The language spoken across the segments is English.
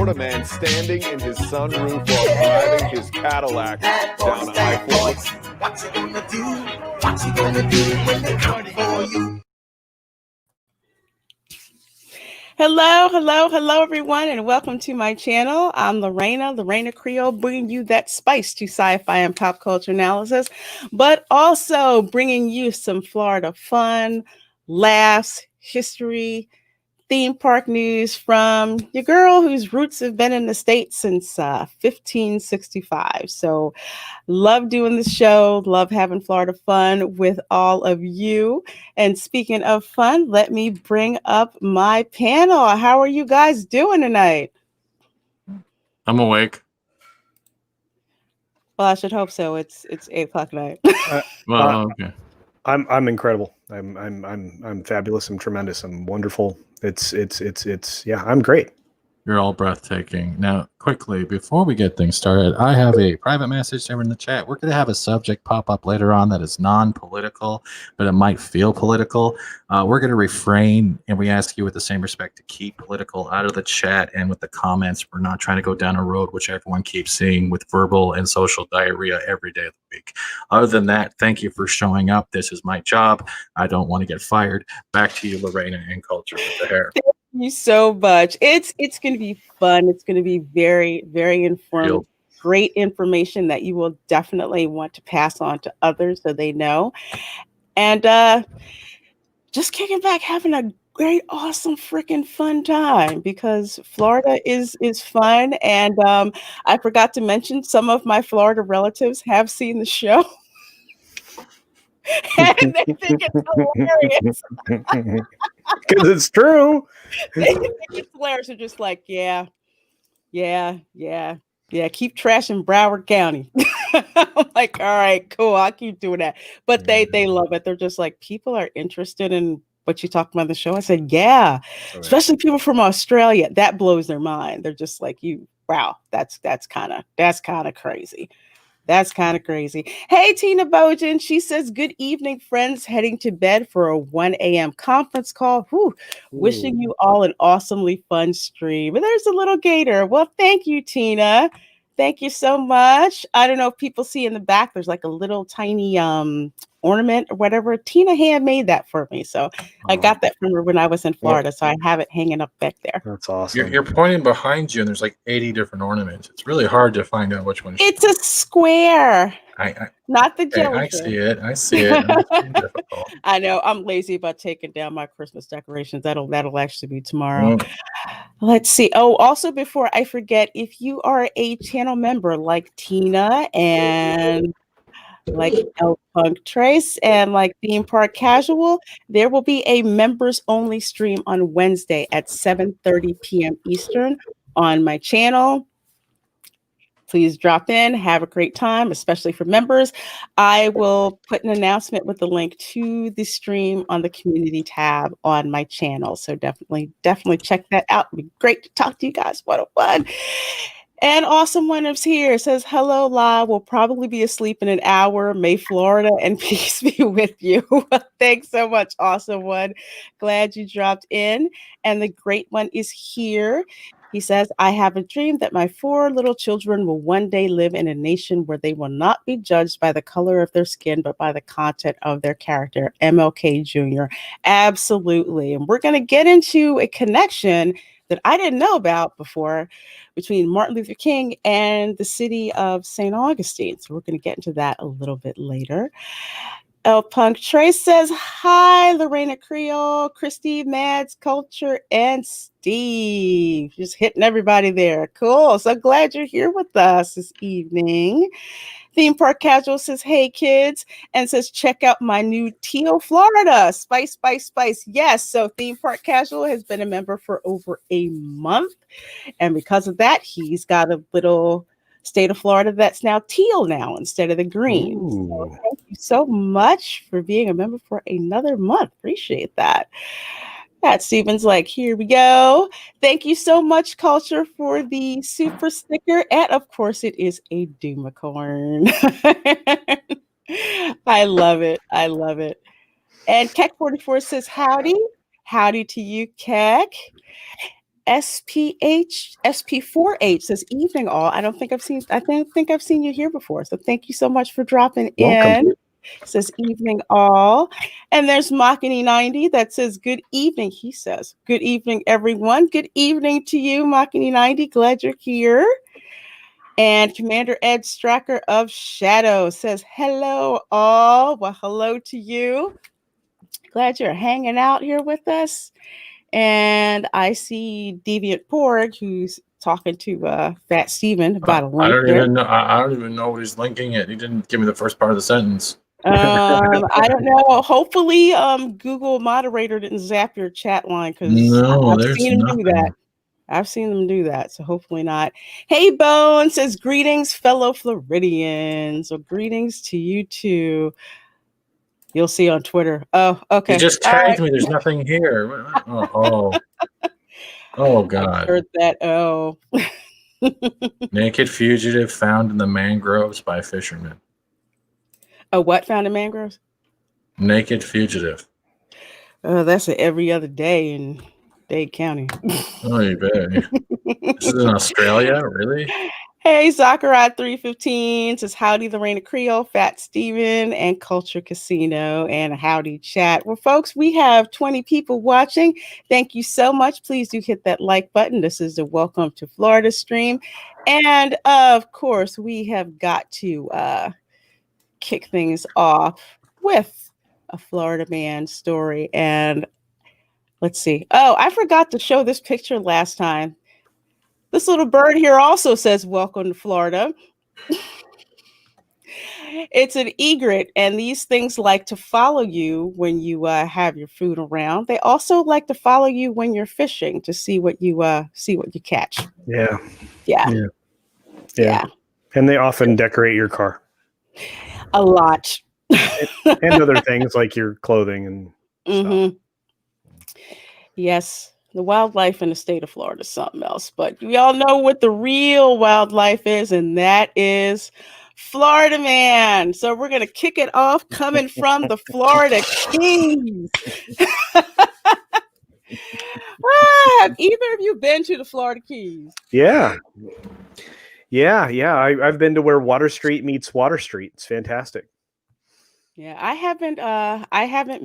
Florida man standing in his sunroof while driving his Cadillac down I-40. What you gonna do? What you gonna do when they come for you? Hello, everyone, and welcome to my channel. I'm Reina Creole, bringing you that spice to sci-fi and pop culture analysis, but also bringing you some Florida fun, laughs, history, theme park news from your girl whose roots have been in the States since 1565. So love doing this show, love having Florida fun with all of you. And speaking of fun, let me bring up my panel. How are you guys doing tonight? I'm awake. Well, I should hope so. It's 8:00 night. Okay. I'm incredible. I'm fabulous. I'm tremendous. I'm wonderful. It's yeah, I'm great. You're all breathtaking. Now, quickly, before we get things started, I have a private message over in the chat. We're going to have a subject pop up later on that is non-political, but it might feel political. We're going to refrain, and we ask you with the same respect to keep political out of the chat and with the comments. We're not trying to go down a road which everyone keeps seeing with verbal and social diarrhea every day of the week. Other than that, thank you for showing up. This is my job. I don't want to get fired. Back to you, Lorena, and Culture with the hair. You so much. It's going to be fun. It's going to be very, very informative. Great information that you will definitely want to pass on to others so they know. And just kicking back, having a great, awesome, freaking fun time because Florida is fun. And I forgot to mention some of my Florida relatives have seen the show. And they think it's hilarious. Because it's true. They think it's hilarious. They're just like, yeah. Keep trashing Broward County. I'm like, all right, cool. I'll keep doing that. But they love it. They're just like, people are interested in what you talk about on the show. I said, yeah, especially people from Australia. That blows their mind. They're just like, wow, that's kind of crazy. That's kind of crazy. Hey, Tina Bojan. She says, good evening, friends. Heading to bed for a 1 a.m. conference call. Whew. Wishing you all an awesomely fun stream. And there's a little gator. Well, thank you, Tina. Thank you so much. I don't know if people see in the back, there's like a little tiny ornament or whatever. Tina handmade that for me. So I got that from her when I was in Florida. So I have it hanging up back there. That's awesome. You're pointing behind you, and there's like 80 different ornaments. It's really hard to find out which one. It's a square. Not the jellyfish. I see it. It's difficult. I know. I'm lazy about taking down my Christmas decorations. That'll actually be tomorrow. Let's see. Oh, also before I forget, if you are a channel member like Tina and like El Punk Trace and like Theme Park Casual, there will be a members only stream on Wednesday at 7:30 p.m. Eastern on my channel. Please drop in, have a great time, especially for members. I will put an announcement with the link to the stream on the community tab on my channel. So definitely check that out. It'd be great to talk to you guys. What a fun. And Awesome One is here. Says, hello, La. We'll probably be asleep in an hour. May Florida and peace be with you. Thanks so much, Awesome One. Glad you dropped in. And the Great One is here. He says, I have a dream that my 4 little children will one day live in a nation where they will not be judged by the color of their skin, but by the content of their character. MLK Jr. Absolutely. And we're going to get into a connection that I didn't know about before between Martin Luther King and the city of St. Augustine. So we're going to get into that a little bit later. El Punk Trace says, hi, Reina Creole, Christy, Mads, Culture, and Steve. Just hitting everybody there. Cool. So glad you're here with us this evening. Theme Park Casual says, hey, kids, and says, check out my new Teal, Florida. Spice, spice, spice. Yes. So Theme Park Casual has been a member for over a month. And because of that, he's got a little state of Florida that's now teal now instead of the green. So thank you so much for being a member for another month. Appreciate that. Pat Stevens like, here we go. Thank you so much, Culture, for the super sticker. And of course, it is a Doomicorn. I love it. I love it. And Keck44 says, howdy. Howdy to you, Keck. SP4H says evening all. I don't think I've seen you here before. So thank you so much for dropping Welcome. in. Says evening all. And there's Makini90 that says good evening. He says, good evening, everyone. Good evening to you, Makini90. Glad you're here. And Commander Ed Stracker of Shadow says, hello all. Well, hello to you. Glad you're hanging out here with us. And I see Deviant Porg, who's talking to Fat Steven about a link. I don't even know what he's linking it. He didn't give me the first part of the sentence. I don't know. Hopefully, Google moderator didn't zap your chat line because I've seen him do that. I've seen them do that, so hopefully not. Hey, Bone says greetings, fellow Floridians. So greetings to you too. You'll see on Twitter. Oh, okay. You just tagged me. There's nothing here. Oh God. I heard that. Oh. Naked fugitive found in the mangroves by fishermen. Oh, what found in mangroves? Naked fugitive. Oh, that's every other day in Dade County. Oh, you bet. This is in Australia, really? Hey, Sakurai315 says howdy, the Reina Creole, Fat Steven, and Culture Casino, and howdy chat. Well, folks, we have 20 people watching. Thank you so much. Please do hit that like button. This is the Welcome to Florida stream. And of course, we have got to kick things off with a Florida man story. And let's see. Oh, I forgot to show this picture last time. This little bird here also says, welcome to Florida. It's an egret, and these things like to follow you when you have your food around. They also like to follow you when you're fishing to see what you catch. Yeah. And they often decorate your car. A lot. And other things like your clothing and stuff. Yes. The wildlife in the state of Florida is something else, but we all know what the real wildlife is, and that is Florida man. So we're going to kick it off coming from the Florida Keys. Have either of you been to the Florida Keys? Yeah. I've been to where Water Street meets Water Street. It's fantastic. Yeah, I haven't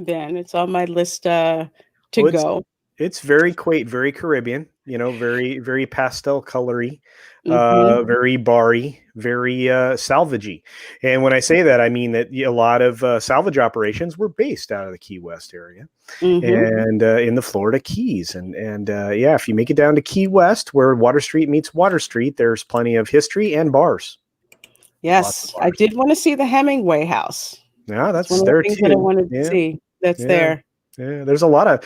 been. It's on my list to go. It's very quaint, very Caribbean, very, very pastel colory, very bar-y, very salvagey. And when I say that, I mean that a lot of salvage operations were based out of the Key West area and in the Florida Keys. And if you make it down to Key West, where Water Street meets Water Street, there's plenty of history and bars. Yes, I did want to see the Hemingway house. Yeah, that's one of there the things too. that I wanted to see. That's there. Yeah, there's a lot of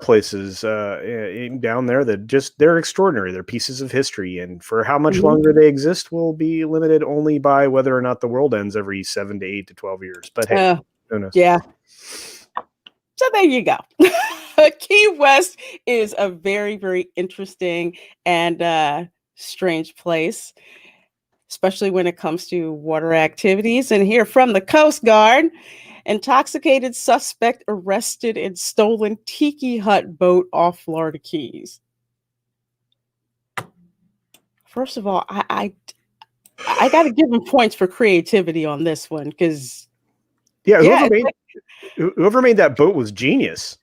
places down there that they're extraordinary. They're pieces of history, and for how much longer they exist will be limited only by whether or not the world ends every 7 to 8 to 12 years. But hey, who knows? Yeah. So there you go. Key West is a very, very interesting and strange place, especially when it comes to water activities. And here from the Coast Guard. Intoxicated suspect arrested in stolen tiki hut boat off Florida Keys. First of all, I got to give him points for creativity on this one because whoever made that boat was genius.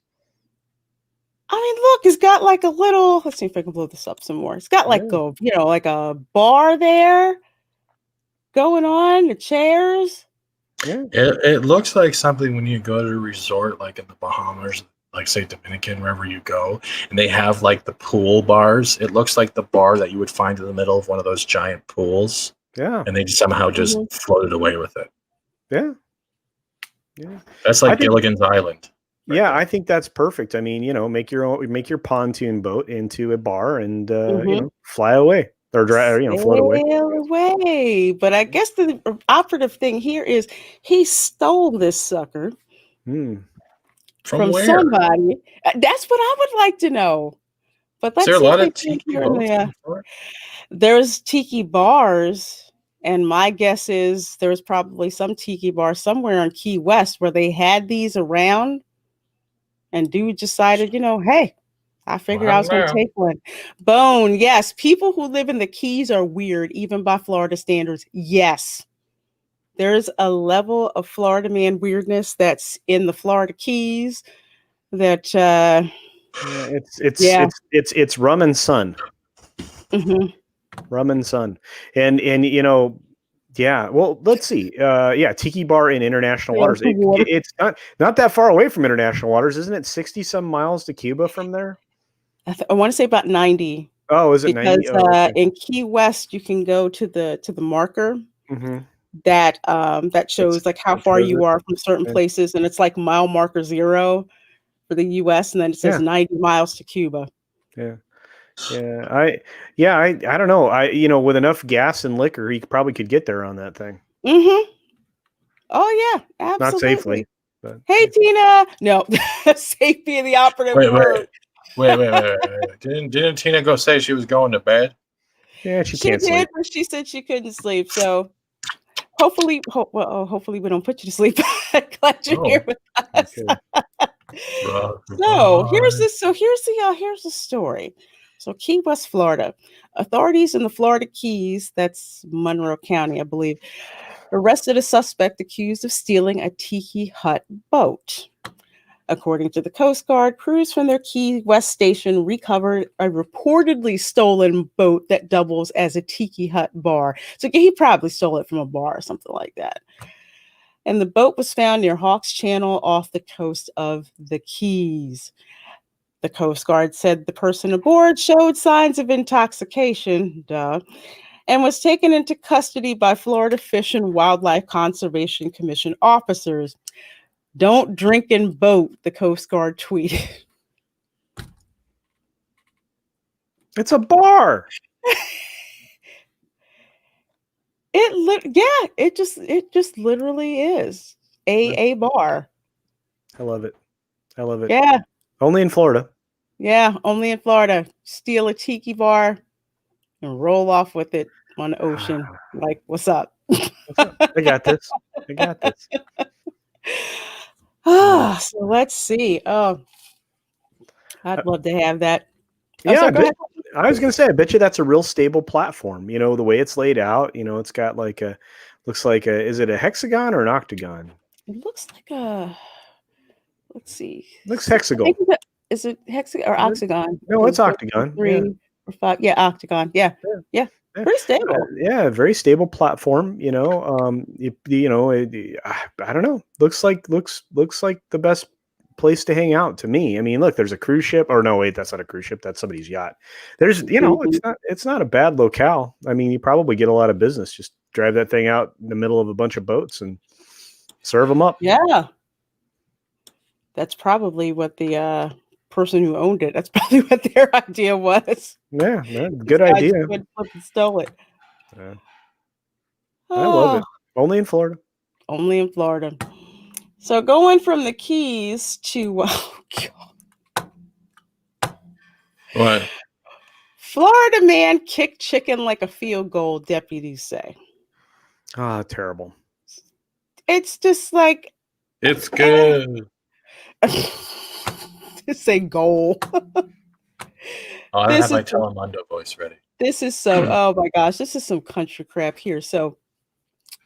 I mean, look, it's got like a little. Let's see if I can blow this up some more. It's got like a bar there going on, the chairs. Yeah. It looks like something when you go to a resort like in the Bahamas, like say Dominican, wherever you go, and they have like the pool bars. It looks like the bar that you would find in the middle of one of those giant pools. Yeah. And they somehow just floated away with it. Yeah. That's like Gilligan's Island. Right there. I think that's perfect. I mean, make your pontoon boat into a bar and fly away. Or float away. But I guess the operative thing here is he stole this sucker from somebody. That's what I would like to know. But let's is there a lot of tiki there's tiki bars, and my guess is there's probably some tiki bar somewhere in Key West where they had these around, and dude decided, hey, I figured I was going to take one. Bone, yes. People who live in the Keys are weird, even by Florida standards. Yes. There's a level of Florida man weirdness that's in the Florida Keys that it's rum and sun. Mm-hmm. Rum and sun. And yeah, well, let's see. Tiki bar in international waters. It's not that far away from international waters, isn't it? 60 some miles to Cuba from there. I want to say about 90. Oh, is it because 90? Okay. In Key West you can go to the marker that shows like how far you are from certain places, and it's like mile marker 0 for the US, and then it says 90 miles to Cuba. I don't know. With enough gas and liquor, he probably could get there on that thing. Oh yeah, absolutely. Not safely. But, hey Tina, no, safe being the operative word. Wait. Didn't Tina go say she was going to bed? Yeah, she can't sleep. But she said she couldn't sleep. So hopefully we don't put you to sleep. Glad you're here with us. Here's the story. So Key West, Florida. Authorities in the Florida Keys, that's Monroe County, I believe, arrested a suspect accused of stealing a tiki hut boat. According to the Coast Guard, crews from their Key West station recovered a reportedly stolen boat that doubles as a tiki hut bar. So he probably stole it from a bar or something like that. And the boat was found near Hawks Channel off the coast of the Keys. The Coast Guard said the person aboard showed signs of intoxication, and was taken into custody by Florida Fish and Wildlife Conservation Commission officers. Don't drink and boat, the Coast Guard tweeted. It's a bar. It just literally is a bar. I love it. Yeah. Only in Florida. Yeah, only in Florida. Steal a tiki bar and roll off with it on the ocean. Like, what's up? I got this. So let's see. Oh, I'd love to have that. I was going to say, I bet you that's a real stable platform. The way it's laid out, it's got is it a hexagon or an octagon? It looks like let's see. Looks hexagon. Is it hexagon or octagon? No, it's octagon. 3 or 5. Yeah, octagon. Yeah. Pretty stable. Very stable platform. I don't know. Looks like the best place to hang out to me. I mean, look, there's a cruise ship. Or no, wait, that's not a cruise ship. That's somebody's yacht. There's, it's not a bad locale. I mean, you probably get a lot of business. Just drive that thing out in the middle of a bunch of boats and serve them up. Yeah. That's probably what the person who owned it, that's probably what their idea was. Yeah, good idea. Stole it. Yeah. I love it. Only in Florida. So going from the Keys to what? Florida man kicked chicken like a field goal, deputies say. Ah, terrible. It's just like it's good. Say goal. I have my Telemundo voice ready. This is oh my gosh, this is some country crap here. So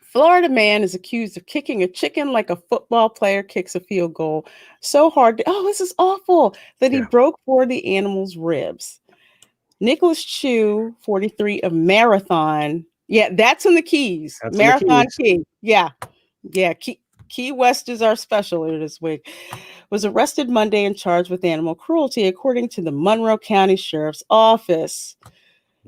Florida man is accused of kicking a chicken like a football player kicks a field goal so hard. This is awful that he broke 4 of the animal's ribs. Nicholas Chu, 43, of Marathon. Yeah, that's in the Keys. That's Marathon Key. Yeah. Key West is our special this week. Was arrested Monday and charged with animal cruelty, according to the Monroe County Sheriff's Office.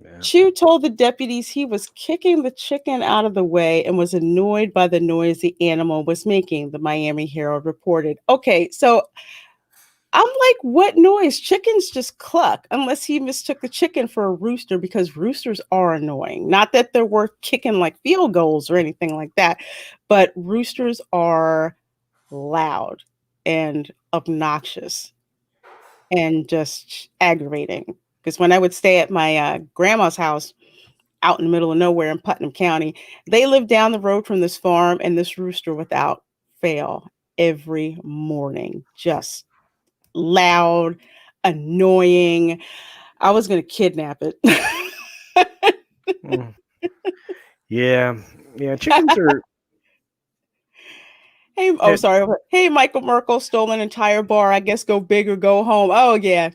Yeah. Chu told the deputies he was kicking the chicken out of the way and was annoyed by the noise the animal was making, the Miami Herald reported. Okay, so I'm like, what noise? Chickens just cluck, unless he mistook the chicken for a rooster, because roosters are annoying. Not that they're worth kicking like field goals or anything like that, but roosters are loud and obnoxious and just aggravating. Because when I would stay at my grandma's house out in the middle of nowhere in Putnam County, they lived down the road from this farm, and this rooster without fail every morning, just loud, annoying. I was going to kidnap it. Mm. Yeah. Chickens are. Hey, sorry. Hey, Michael Merkel stole an entire bar. I guess go big or go home. Oh yeah.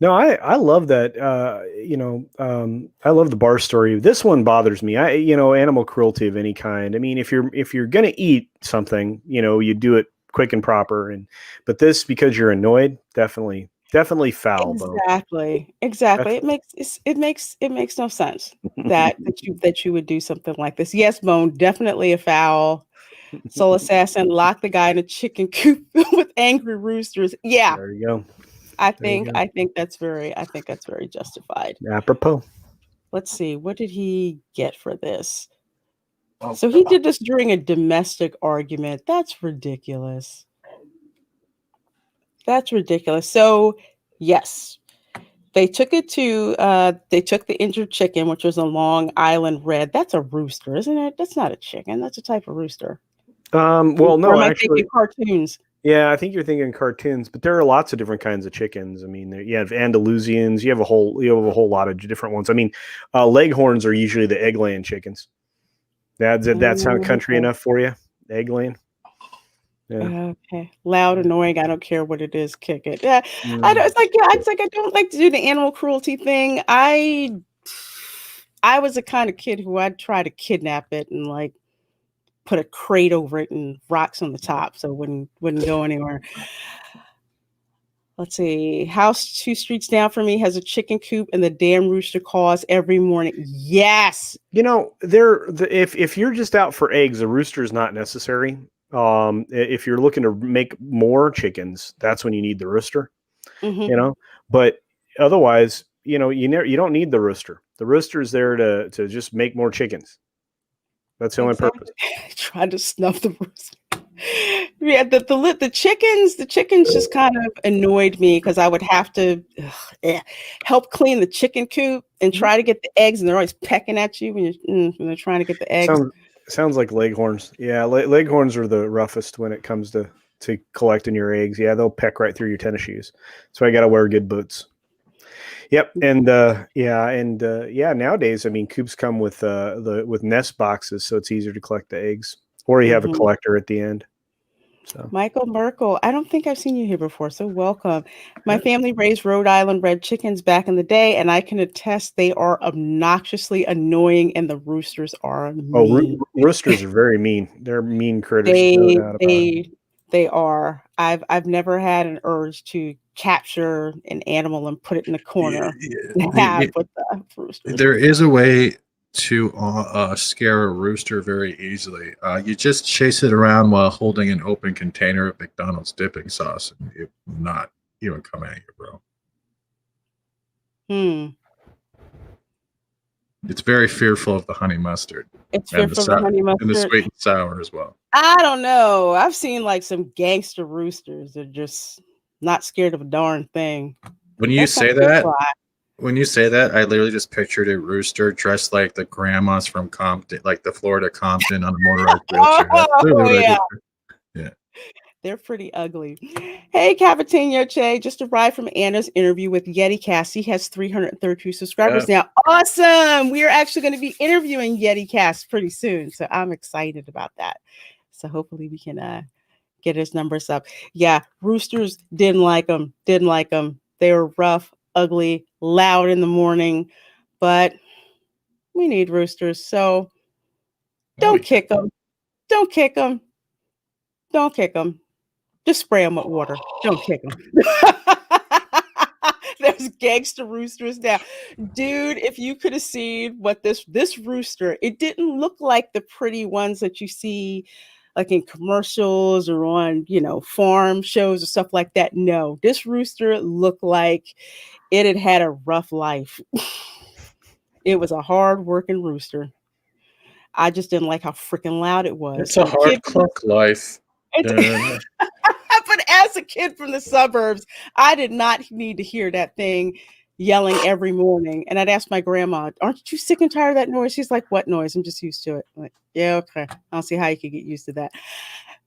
No, I love that. I love the bar story. This one bothers me. Animal cruelty of any kind. I mean, if you're gonna eat something, you do it quick and proper. But this, because you're annoyed, definitely foul. Exactly. It makes no sense that you would do something like this. Yes, Bone, definitely a foul. Soul Assassin, lock the guy in a chicken coop with angry roosters. Yeah. There you go. I think that's very justified. Apropos. Let's see, what did he get for this? So he did this during a domestic argument. That's ridiculous. So yes, they took the injured chicken, which was a Long Island Red. That's a rooster, isn't it? That's not a chicken. That's a type of rooster. Well, no, or am I actually, thinking cartoons? Yeah, I think you're thinking cartoons, but there are lots of different kinds of chickens. I mean, you have Andalusians, you have a whole lot of different ones. I mean, Leghorns are usually the egg-laying chickens. That sound country enough for you? Egg-laying? Yeah. Okay. Loud, annoying. I don't care what it is. Kick it. Yeah. It's like I don't like to do the animal cruelty thing. I was the kind of kid who I'd try to kidnap it and like put a crate over it and rocks on the top so it wouldn't go anywhere. Let's see. House 2 streets down from me has a chicken coop and the damn rooster caws every morning. Yes. If you're just out for eggs, a rooster is not necessary. If you're looking to make more chickens, that's when you need the rooster. Mm-hmm. But otherwise, you don't need the rooster. The rooster is there to just make more chickens. That's the only purpose. Trying to snuff the rooster. Yeah, the chickens just kind of annoyed me because I would have to help clean the chicken coop and try to get the eggs, and they're always pecking at you when they're trying to get the eggs. Sounds like Leghorns. Yeah, Leghorns are the roughest when it comes to collecting your eggs. Yeah, they'll peck right through your tennis shoes. So I got to wear good boots. Yep, and nowadays, I mean, coops come with nest boxes, so it's easier to collect the eggs, or you have a collector at the end. So. Michael Merkel, I don't think I've seen you here before, so welcome. My family raised Rhode Island Red chickens back in the day, and I can attest they are obnoxiously annoying, and the roosters are mean. Roosters are very mean. They're mean critters. They are. I've never had an urge to capture an animal and put it in the corner. There is a way to scare a rooster very easily. You just chase it around while holding an open container of McDonald's dipping sauce, and it will not even come at you, bro. It's very fearful of the honey mustard. It's fearful of the honey mustard. And the sweet and sour as well. I don't know. I've seen like some gangster roosters. They're just not scared of a darn thing. When you say that, I literally just pictured a rooster dressed like the grandmas from Compton, like the Florida Compton on a motorized wheelchair. Yeah. They're pretty ugly. Hey, Cavatino Che, just arrived from Anna's interview with Yeti Cast. He has 332 subscribers now. Awesome. We are actually going to be interviewing Yeti Cast pretty soon. So I'm excited about that. So hopefully we can get his numbers up. Yeah, roosters didn't like them. They were rough, ugly, loud in the morning. But we need roosters. So don't kick them. Don't kick them. Don't kick them. Just spray them with water. Don't kick them. There's gangster roosters now. Dude, if you could have seen what this rooster, it didn't look like the pretty ones that you see like in commercials or on, farm shows or stuff like that. No, this rooster looked like it had a rough life. It was a hard-working rooster. I just didn't like how freaking loud it was. It's a hard clock life. But as a kid from the suburbs, I did not need to hear that thing yelling every morning. And I'd ask my grandma, aren't you sick and tired of that noise? She's like, what noise? I'm just used to it. I'm like, yeah, okay. I don't see how you could get used to that.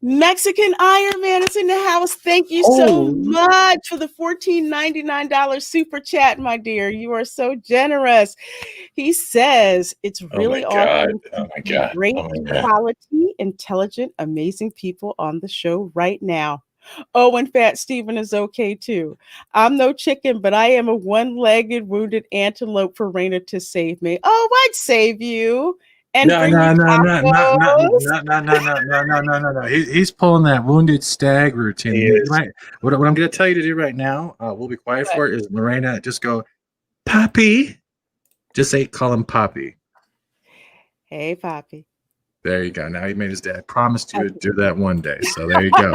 Mexican Iron Man is in the house. Thank you so much for the $14.99 super chat, my dear. You are so generous. He says it's really awesome. Oh my God. Great quality, intelligent, amazing people on the show right now. Oh, and Fat Steven is okay too. I'm no chicken, but I am a one-legged wounded antelope for Reina to save me. Oh, I'd save you. And No. He's pulling that wounded stag routine. He is. Right. What I'm going to tell you to do right now, we'll be quiet for it, is Morena, just go, Poppy. Just call him Poppy. Hey, Poppy. There you go. Now he made his dad promised you to do that one day. So there you go.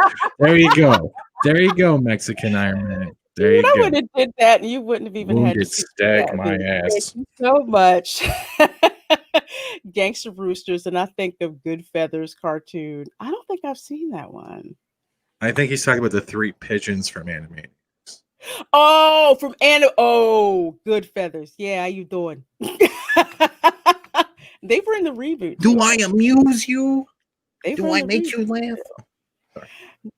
There you go, Mexican Iron Man. There you go. I would have did that, and you wouldn't have even had to stag my ass. Thank you so much. Gangster Roosters, and I think of Good Feathers cartoon. I don't think I've seen that one. I think he's talking about the 3 pigeons from Animaniacs. Oh, Good Feathers. Yeah, how you doing? They were in the reboot. Do I amuse you? Do I make you laugh?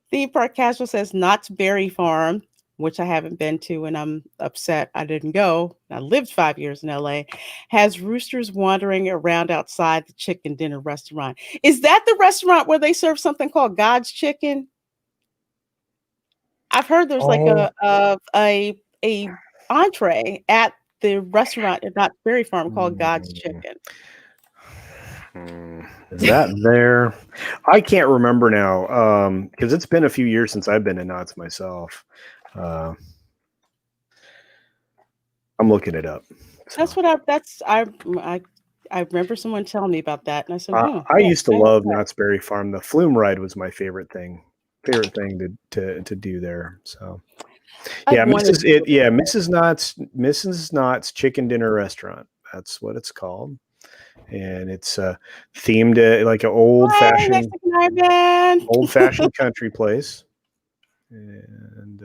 Theme Park Casual says Knott's Berry Farm, which I haven't been to, and I'm upset I didn't go. I lived 5 years in LA, has roosters wandering around outside the chicken dinner restaurant. Is that the restaurant where they serve something called God's Chicken? I've heard there's like a entree at the restaurant at Knott's Berry Farm called God's Chicken. Is that there? I can't remember now because it's been a few years since I've been to Knott's myself. I'm looking it up. That's what I remember someone telling me about that, and I said, I used to love Knott's Berry Farm. The flume ride was my favorite thing to do there. So yeah, Mrs. Knott's Chicken Dinner Restaurant. That's what it's called. And it's themed like an old fashioned country place. And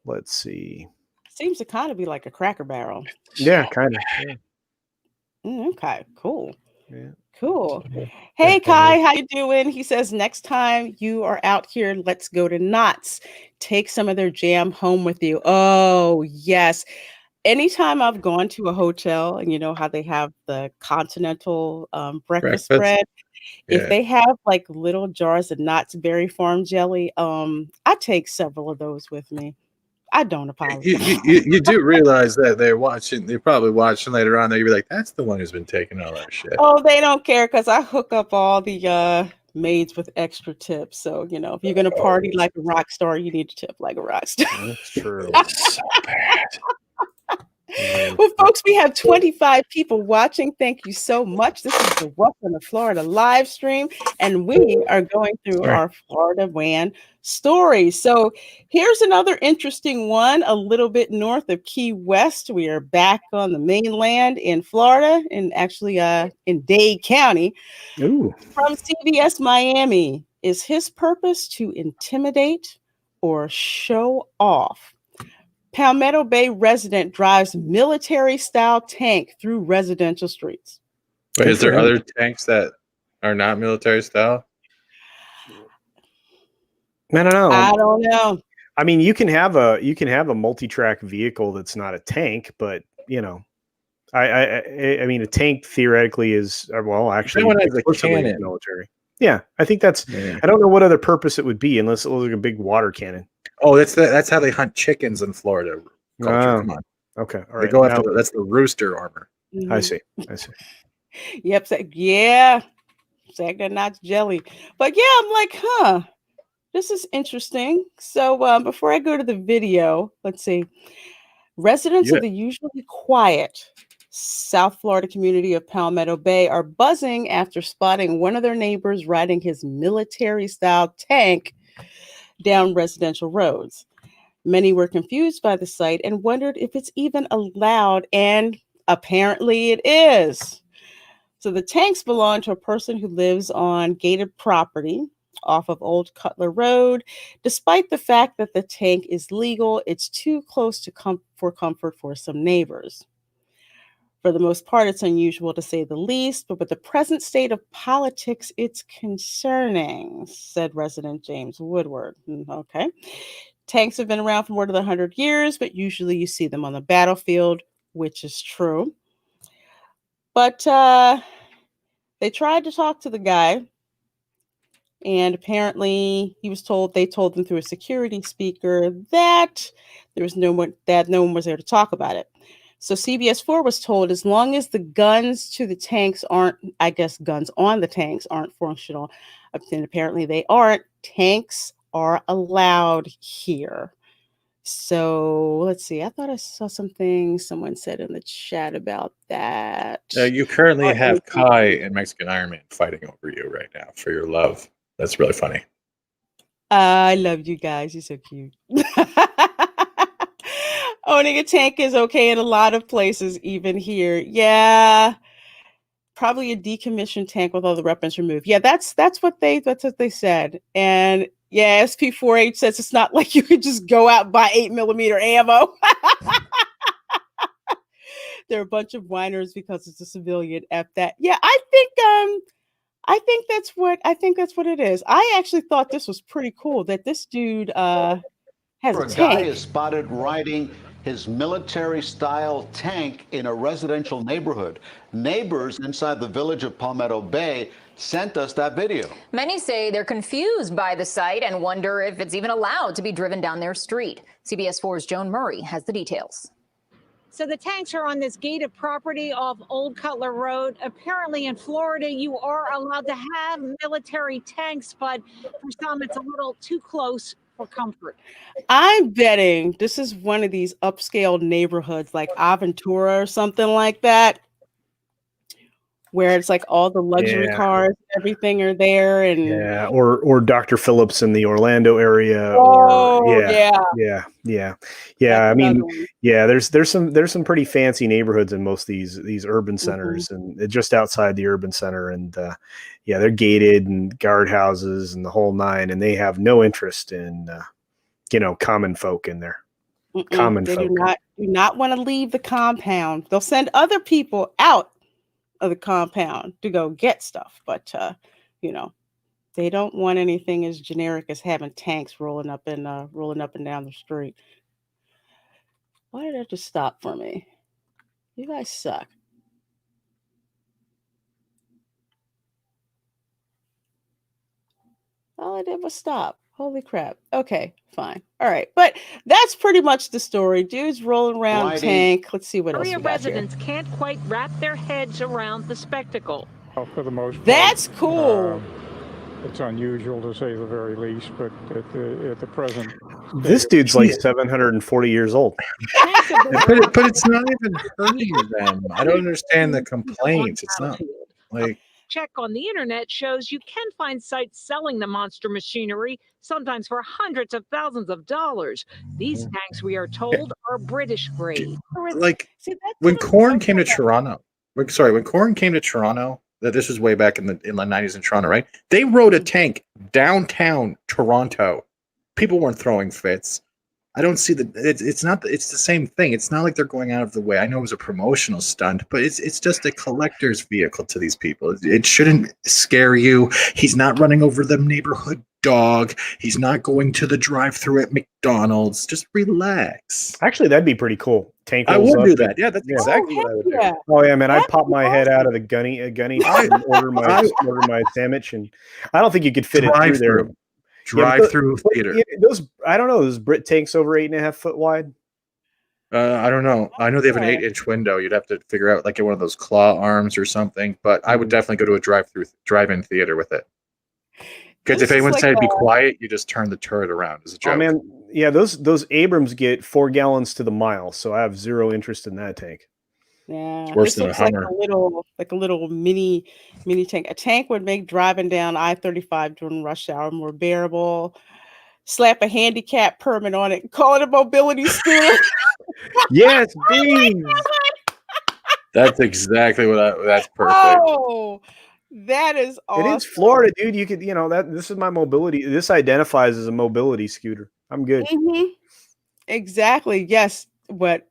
let's see. Seems to kind of be like a Cracker Barrel. Yeah, kind of. Yeah. Okay, cool. Yeah. Cool. Hey, Kai, how you doing? He says, next time you are out here, let's go to Knott's. Take some of their jam home with you. Oh, yes. Anytime I've gone to a hotel, and you know how they have the continental breakfast spread, if they have like little jars of Knott's Berry Farm jelly, I take several of those with me. I don't apologize. You do realize that they're probably watching later on. They'll be like, that's the one who's been taking all our shit. Oh, they don't care because I hook up all the maids with extra tips. So, you know, if you're going to party like a rock star, you need to tip like a rock star. That's true. It's so bad. Well, folks, we have 25 people watching. Thank you so much. This is the Welcome to Florida live stream, and we are going through our Florida WAN stories. So here's another interesting one, a little bit north of Key West. We are back on the mainland in Florida, and actually in Dade County. Ooh. From CBS Miami, is his purpose to intimidate or show off? Palmetto Bay resident drives military-style tank through residential streets. Wait, is there other tanks that are not military style? I don't know. I don't know. I mean, you can have a multi-track vehicle that's not a tank, but you know, I mean, a tank theoretically is actually cannon. Military. Yeah, I think that's. Yeah. I don't know what other purpose it would be unless it was like a big water cannon. Oh, that's how they hunt chickens in Florida. Come on. Okay, all right. They go after that's the rooster armor. Mm-hmm. I see. Yep. Yeah. Sagna Knott's jelly. But yeah, I'm like, this is interesting. So before I go to the video, let's see. Residents of the usually quiet South Florida community of Palmetto Bay are buzzing after spotting one of their neighbors riding his military-style tank down residential roads. Many were confused by the sight and wondered if it's even allowed, and apparently it is. So the tanks belong to a person who lives on gated property off of Old Cutler Road. Despite the fact that the tank is legal, it's too close to for comfort for some neighbors. For the most part, it's unusual to say the least, but with the present state of politics, it's concerning, said resident James Woodward. Okay. Tanks have been around for more than 100 years, but usually you see them on the battlefield, which is true. But they tried to talk to the guy, and apparently they told them through a security speaker that no one was there to talk about it. So CBS 4 was told as long as the guns to the tanks aren't, I guess guns on the tanks aren't functional, then apparently they aren't, tanks are allowed here. So let's see. I thought I saw something someone said in the chat about that. You currently have Kai and Mexican Iron Man fighting over you right now for your love. That's really funny. I love you guys. You're so cute. Owning a tank is okay in a lot of places, even here. Yeah. Probably a decommissioned tank with all the weapons removed. Yeah, that's what they said. And yeah, SP4H says it's not like you could just go out and buy 8mm ammo. They're a bunch of whiners because it's a civilian. F that. Yeah, I think that's what it is. I actually thought this was pretty cool that this dude has a tank. Guy is spotted riding his military-style tank in a residential neighborhood. Neighbors inside the village of Palmetto Bay sent us that video. Many say they're confused by the sight and wonder if it's even allowed to be driven down their street. CBS 4's Joan Murray has the details. So the tanks are on this gated property off Old Cutler Road. Apparently in Florida, you are allowed to have military tanks, but for some, it's a little too close for comfort. I'm betting this is one of these upscale neighborhoods like Aventura or something like that, where it's like all the luxury cars, everything are there, and or Dr. Phillips in the Orlando area. I mean, there's some pretty fancy neighborhoods in most of these urban centers, and just outside the urban center, and they're gated and guardhouses and the whole nine, and they have no interest in common folk in there. They do not want to leave the compound. They'll send other people out of the compound to go get stuff, but they don't want anything as generic as having tanks rolling up and down the street. Why did that just stop for me? You guys suck. All I did was stop. Holy crap. Okay, fine. All right. But that's pretty much the story. Dudes rolling around tank. Let's see what else we got residents can't quite wrap their heads around the spectacle. For the most part, that's cool. It's unusual to say the very least, but at the present, this dude's like 740 years old. but it's not even hurting them. I don't understand the complaints. It's not like. Check on the internet shows you can find sites selling the monster machinery, sometimes for hundreds of thousands of dollars. These tanks, we are told, are British grade. Like when Korn came to Toronto. When Korn came to Toronto, this was way back in the 90s in Toronto, right? They rode a tank downtown Toronto. People weren't throwing fits. I don't see it's the same thing. It's not like they're going out of the way. I know it was a promotional stunt, but it's just a collector's vehicle to these people. It shouldn't scare you. He's not running over the neighborhood dog. He's not going to the drive-thru at McDonald's. Just relax. Actually, that'd be pretty cool. Tank. I would do that. Yeah, that's exactly what I would do. Oh yeah, man! I'd pop my head out of the gunny and order my sandwich, and I don't think you could fit it through there. Drive-through theater. I don't know. Those Brit tanks over 8.5 foot wide. I don't know. I know they have an 8-inch window. You'd have to figure out like one of those claw arms or something. But I would definitely go to a drive-in theater with it. Because if anyone said be quiet, you just turn the turret around as a joke. Oh man, yeah. Those Abrams get 4 gallons to the mile, so I have zero interest in that tank. Yeah, it's worse than a Hummer. Like a little mini tank. A tank would make driving down I-35 during rush hour more bearable. Slap a handicap permit on it and call it a mobility scooter. Yes, please. That's exactly that's perfect. Oh, that is awesome. It is Florida, dude. You could, this is my mobility. This identifies as a mobility scooter. I'm good. Mm-hmm. Exactly. Yes. What?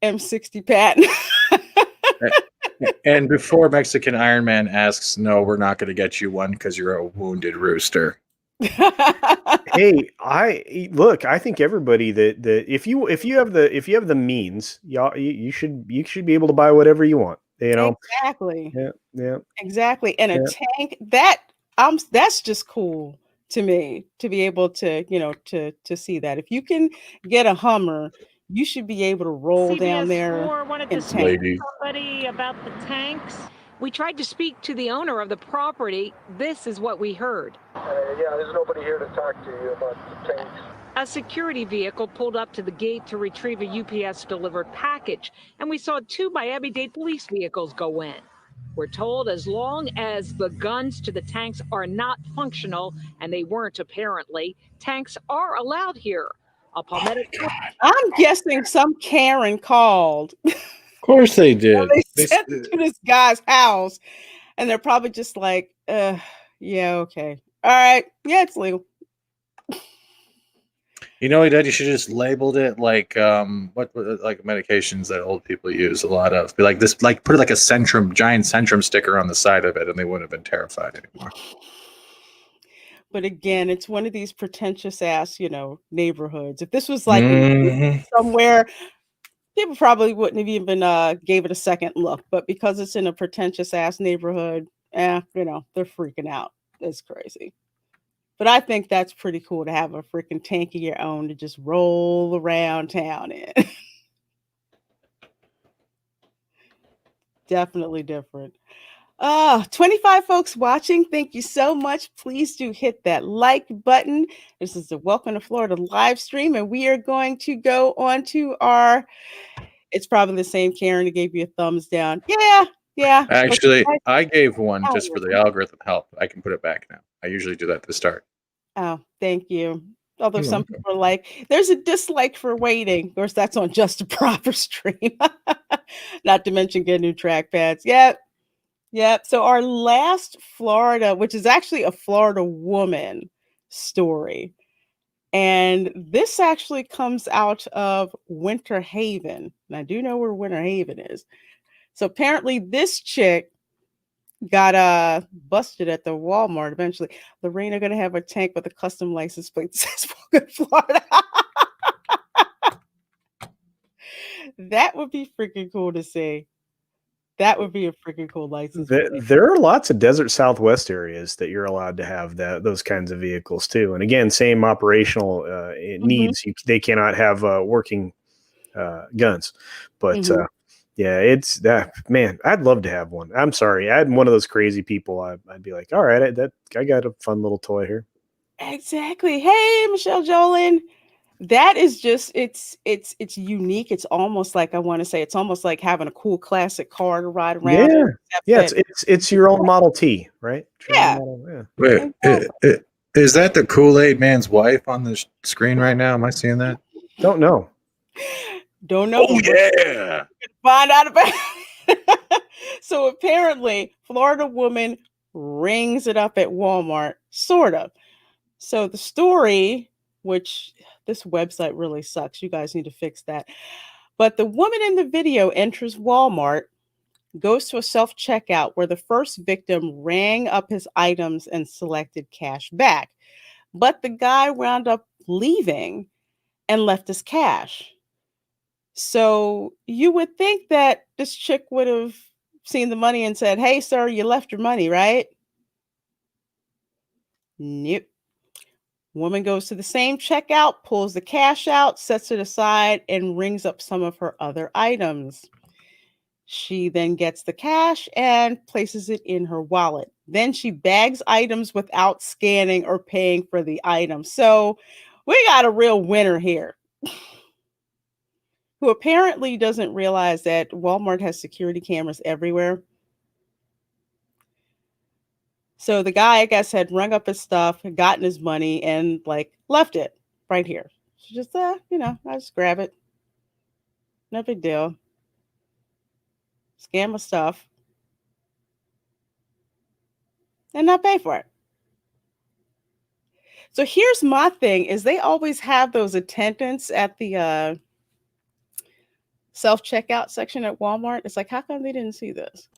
M60 patent. And before Mexican Iron Man asks, no, we're not going to get you one because you're a wounded rooster. Hey, I think everybody that if you have the means, you should be able to buy whatever you want. Exactly. Yeah. Exactly. And a tank that's just cool to me to be able to, to see that. If you can get a Hummer, you should be able to roll down there CBS4 wanted to and speak tank. to somebody about the tanks. We tried to speak to the owner of the property. This is what we heard. Yeah, there's nobody here to talk to you about the tanks. A security vehicle pulled up to the gate to retrieve a UPS delivered package, and we saw 2 Miami-Dade police vehicles go in. We're told as long as the guns to the tanks are not functional, and they weren't apparently, tanks are allowed here. I'm guessing some Karen called. Of course they did. They sent it to this guy's house, and they're probably just like, yeah, okay. All right. Yeah, it's legal. You know, Dad, you should just labeled it like like medications that old people use a lot of. Be like this, like put it like a giant Centrum sticker on the side of it, and they wouldn't have been terrified anymore. But again, it's one of these pretentious ass, neighborhoods. If this was like somewhere, people probably wouldn't have even gave it a second look. But because it's in a pretentious ass neighborhood, they're freaking out. It's crazy. But I think that's pretty cool to have a freaking tank of your own to just roll around town in. Definitely different. 25 folks watching. Thank you so much. Please do hit that like button. This is the Welcome to Florida live stream, and we are going to go on to it's probably the same Karen that gave you a thumbs down. Yeah. Actually, I gave one just for the algorithm help. I can put it back now. I usually do that at the start. Oh, thank you. Although some people are like, there's a dislike for waiting. Of course, that's on Just a Proper stream. Not to mention get new trackpads. Yep. So our last Florida, which is actually a Florida woman story. And this actually comes out of Winter Haven. And I do know where Winter Haven is. So apparently this chick got busted at the Walmart eventually. The Reina gonna have a tank with a custom license plate that says Welcome to Florida. That would be freaking cool to see. That would be a freaking cool license. There are lots of desert Southwest areas that you're allowed to have those kinds of vehicles too. And again, same operational needs. They cannot have working guns, but yeah, it's that man. I'd love to have one. I'm sorry, I had one of those crazy people. I'd be like, all right, I got a fun little toy here. Exactly. Hey, Michelle Jolin. That is just it's unique. It's almost like it's almost like having a cool classic car to ride around. Yeah. It's your own Model T, right? Yeah. Wait, is that the Kool-Aid man's wife on the screen right now? Am I seeing that? Don't know. Oh yeah. Find out about it. So apparently, Florida woman rings it up at Walmart, sort of. So the story, which this website really sucks. You guys need to fix that. But the woman in the video enters Walmart, goes to a self-checkout where the first victim rang up his items and selected cash back. But the guy wound up leaving and left his cash. So you would think that this chick would have seen the money and said, hey, sir, you left your money, right? Nope. Woman goes to the same checkout, pulls the cash out, sets it aside, and rings up some of her other items. She then gets the cash and places it in her wallet. Then she bags items without scanning or paying for the item. So we got a real winner here. Who apparently doesn't realize that Walmart has security cameras everywhere. So the guy, I guess, had rung up his stuff, had gotten his money, and left it right here. So just, I just grab it. No big deal. Scan my stuff. And not pay for it. So here's my thing, is they always have those attendants at the self-checkout section at Walmart. It's like, how come they didn't see this?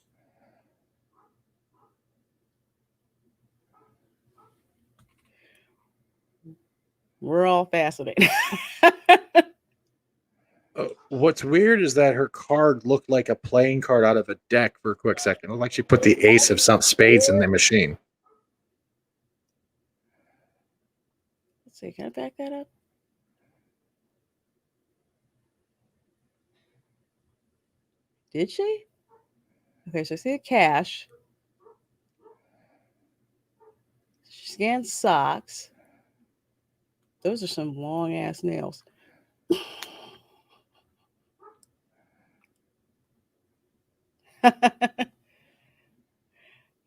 We're all fascinated. What's weird is that her card looked like a playing card out of a deck for a quick second. It looked like she put the ace of some spades in the machine. Let's see, can I back that up? Did she? Okay, so I see the cash. She scans socks. Those are some long ass nails.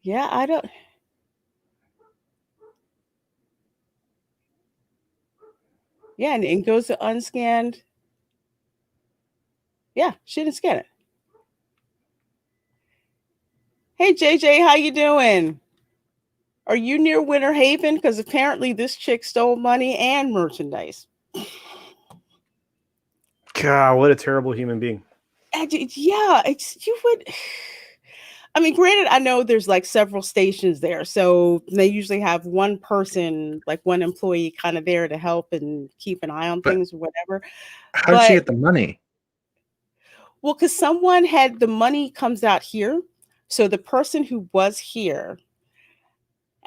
Yeah, I don't. Yeah, and it goes to unscanned. Yeah, she didn't scan it. Hey JJ, how you doing? Are you near Winter Haven? Because apparently this chick stole money and merchandise. God, what a terrible human being. Yeah, you would. I mean, granted, I know there's like several stations there, so they usually have one person, like one employee, kind of there to help and keep an eye on things or whatever. How did she get the money? Well, because someone had the money comes out here, so the person who was here,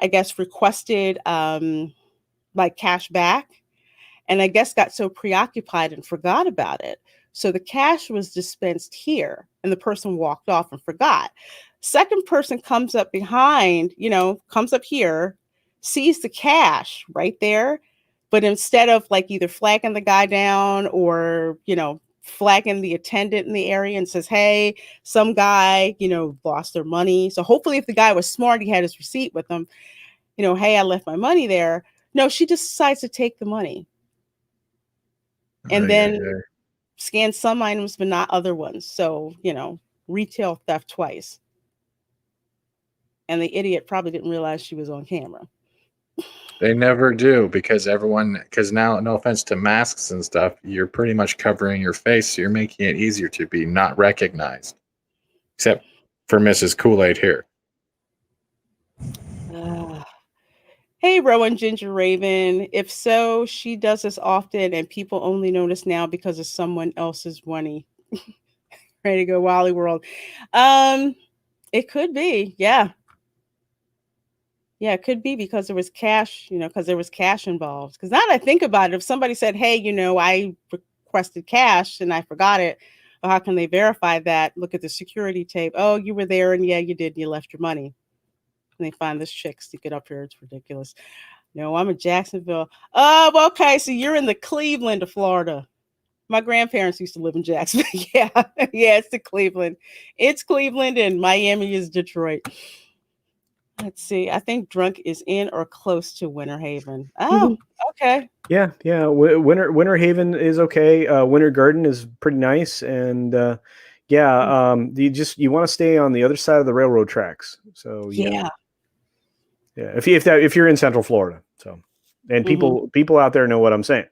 I guess, requested like cash back, and I guess got so preoccupied and forgot about it. So the cash was dispensed here, and the person walked off and forgot. Second person comes up behind, comes up here, sees the cash right there, but instead of like either flagging the guy down or, flagging the attendant in the area and says, hey, some guy, lost their money. So hopefully if the guy was smart, he had his receipt with him, hey, I left my money there. No, she just decides to take the money. And then scan some items, but not other ones. So, retail theft twice. And the idiot probably didn't realize she was on camera. They never do because now, no offense to masks and stuff, you're pretty much covering your face. So you're making it easier to be not recognized. Except for Mrs. Kool-Aid here. Hey, Rowan Ginger Raven. If so, she does this often and people only notice now because of someone else's money. Ready to go Wally World. It could be. Yeah. Yeah, it could be because there was cash, because there was cash involved. Because now that I think about it, if somebody said, hey, I requested cash and I forgot it, well, how can they verify that? Look at the security tape. Oh, you were there and yeah, you did. You left your money. And they find this chick, stick it up here. It's ridiculous. No, I'm in Jacksonville. Oh, okay. So you're in the Cleveland of Florida. My grandparents used to live in Jacksonville. Yeah. Yeah, it's the Cleveland. It's Cleveland and Miami is Detroit. Let's see. I think Drunk is in or close to Winter Haven. Oh, okay. Yeah. Winter Haven is okay. Winter Garden is pretty nice, and you want to stay on the other side of the railroad tracks. So yeah. If you're in Central Florida, so and people out there know what I'm saying.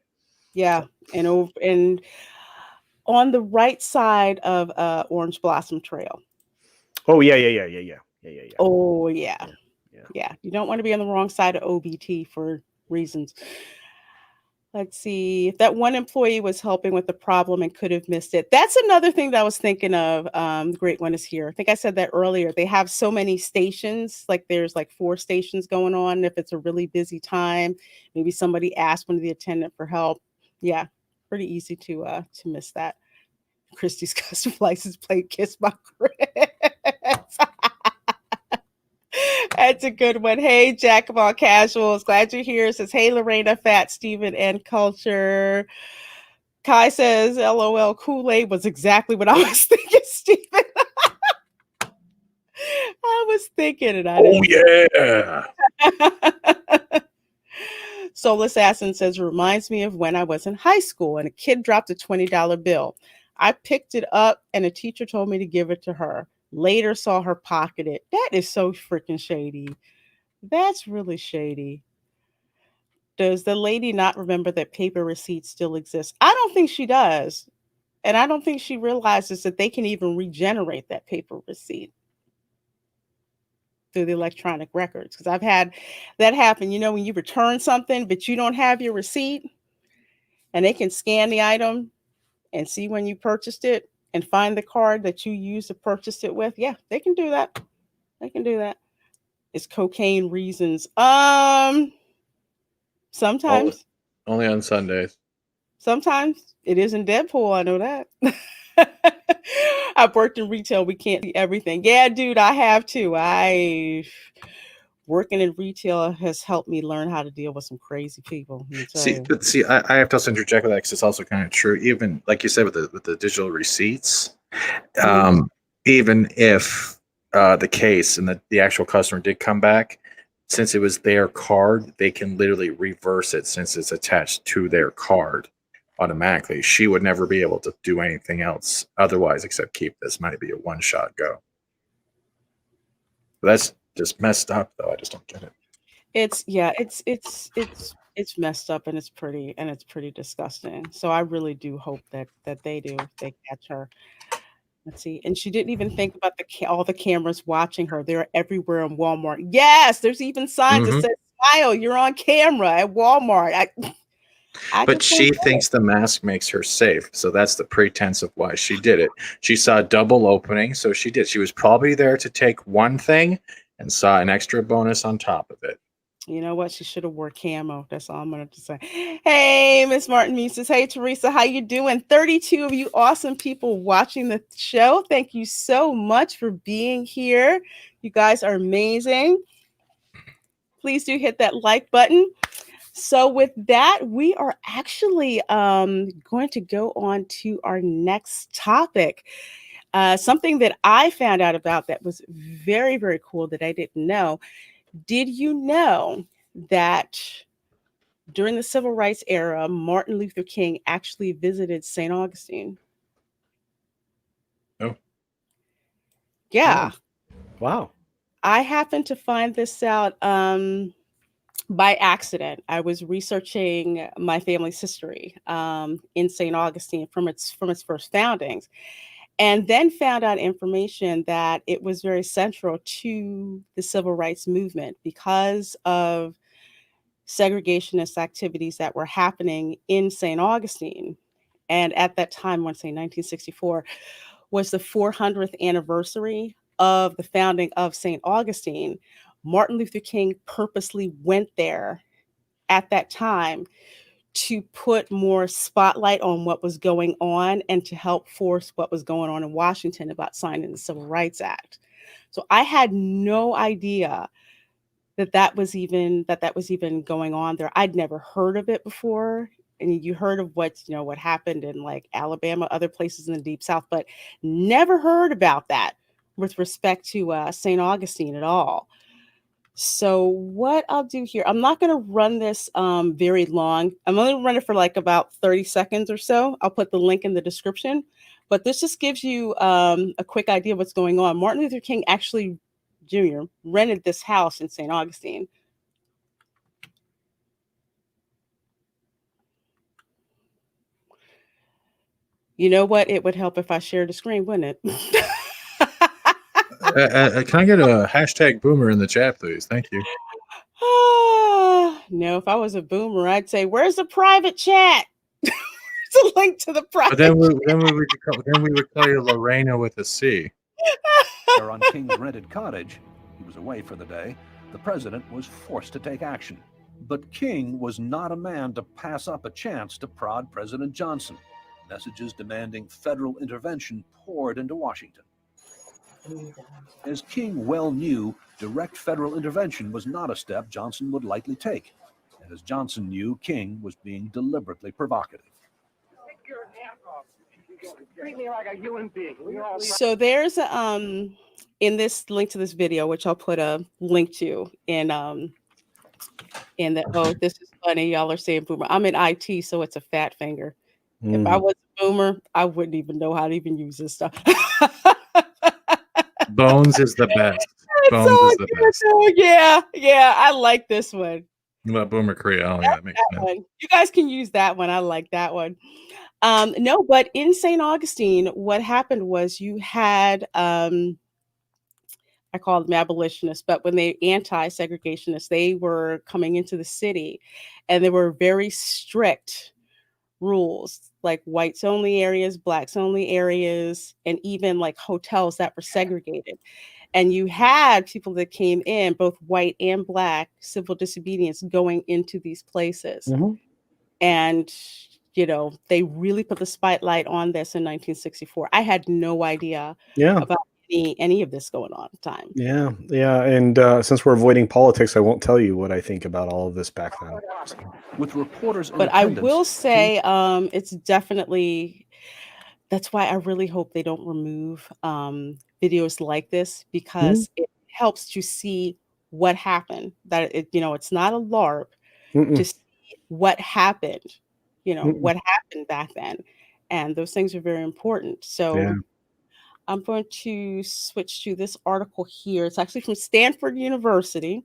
Yeah, and on the right side of Orange Blossom Trail. Oh yeah. Oh yeah. You don't want to be on the wrong side of OBT for reasons. Let's see. If that one employee was helping with the problem and could have missed it. That's another thing that I was thinking of. The great one is here. I think I said that earlier. They have so many stations. Like there's like 4 stations going on. If it's a really busy time, maybe somebody asked one of the attendant for help. Yeah, pretty easy to miss that. Christie's custom license plate, kiss my Chris. That's a good one. Hey, Jack of all casuals. Glad you're here. Says, hey, Lorena, Fat, Steven, and Culture. Kai says, LOL, Kool-Aid was exactly what I was thinking, Steven. I was thinking it. Yeah. Soul Assassin says, reminds me of when I was in high school and a kid dropped a $20 bill. I picked it up and a teacher told me to give it to her. Later saw her pocket it. That is so freaking shady. That's really shady. Does the lady not remember that paper receipts still exist? I don't think she does. And I don't think she realizes that they can even regenerate that paper receipt through the electronic records. Because I've had that happen, when you return something, but you don't have your receipt, and they can scan the item and see when you purchased it and find the card that you used to purchase it with. Yeah, they can do that. They can do that. It's cocaine reasons. Sometimes. Only on Sundays. Sometimes it isn't Deadpool. I know that. I've worked in retail. We can't see everything. Yeah, dude, I have too. Working in retail has helped me learn how to deal with some crazy people. I have to also interject with that because it's also kind of true. Even like you said with the digital receipts, even if the case and the actual customer did come back, since it was their card, they can literally reverse it since it's attached to their card automatically. She would never be able to do anything else otherwise except keep this. Might be a one-shot go. That's just messed up, though. I just don't get it. It's messed up, and it's pretty disgusting. So I really do hope that they catch her. Let's see. And she didn't even think about all the cameras watching her. They're everywhere in Walmart. Yes, there's even signs that say, "Smile, you're on camera at Walmart." But she thinks the mask makes her safe. So that's the pretense of why she did it. She saw a double opening, so she did. She was probably there to take one thing and saw an extra bonus on top of it. You know what? She should have wore camo. That's all I'm going to say. Hey, Miss Martin Me says, "Hey, Teresa, how you doing?" 32 of you awesome people watching the show. Thank you so much for being here. You guys are amazing. Please do hit that like button. So with that, we are actually going to go on to our next topic. Something that I found out about that was very, very cool that I didn't know. Did you know that during the civil rights era, Martin Luther King actually visited St. Augustine? Oh. Yeah. Wow. I happened to find this out by accident. I was researching my family's history in St. Augustine from its first foundings, and then found out information that it was very central to the civil rights movement because of segregationist activities that were happening in St. Augustine. And at that time, I want to say 1964, was the 400th anniversary of the founding of St. Augustine. Martin Luther King purposely went there at that time to put more spotlight on what was going on and to help force what was going on in Washington about signing the Civil Rights Act. So I had no idea that was even going on there. I'd never heard of it before. And you heard of what happened in like Alabama, other places in the Deep South, but never heard about that with respect to St. Augustine at all. So what I'll do here, I'm not going to run this very long. I'm only going to run it for like about 30 seconds or so. I'll put the link in the description, but this just gives you a quick idea of what's going on. Martin Luther King actually Jr. rented this house in St. Augustine. You know what? It would help if I shared the screen, wouldn't it? Can I get a hashtag boomer in the chat, please? Thank you. No, if I was a boomer, I'd say, "Where's the private chat?" It's a link to the private. But then we would call you Lorena with a C. There on King's rented cottage, he was away for the day. The president was forced to take action. But King was not a man to pass up a chance to prod President Johnson. Messages demanding federal intervention poured into Washington. As King well knew, direct federal intervention was not a step Johnson would likely take. And as Johnson knew, King was being deliberately provocative. Treat me like a human being. So there's in this link to this video, which I'll put a link to in the this is funny. Y'all are saying boomer. I'm in IT, so it's a fat finger. If I was a boomer, I wouldn't even know how to even use this stuff. Bones is the best. Bones is the best. Yeah, I like this one. What about Boomer Creole? Yeah, that makes sense. One. You guys can use that one. I like that one. No, but in St. Augustine, what happened was you had, I call them abolitionists, but when they anti-segregationists, they were coming into the city, and there were very strict rules, like whites only areas, blacks only areas, and even like hotels that were segregated. And you had people that came in, both white and black, civil disobedience, going into these places. Mhm. And, they really put the spotlight on this in 1964. I had no idea Yeah. about any of this going on at the time. Yeah. Yeah. And since we're avoiding politics, I won't tell you what I think about all of this back then. So. With reporters in But I attendance, will say it's definitely, that's why I really hope they don't remove videos like this, because it helps to see what happened. That it's not a LARP, to see what happened, what happened back then. And those things are very important. So Yeah. I'm going to switch to this article here. It's actually from Stanford University.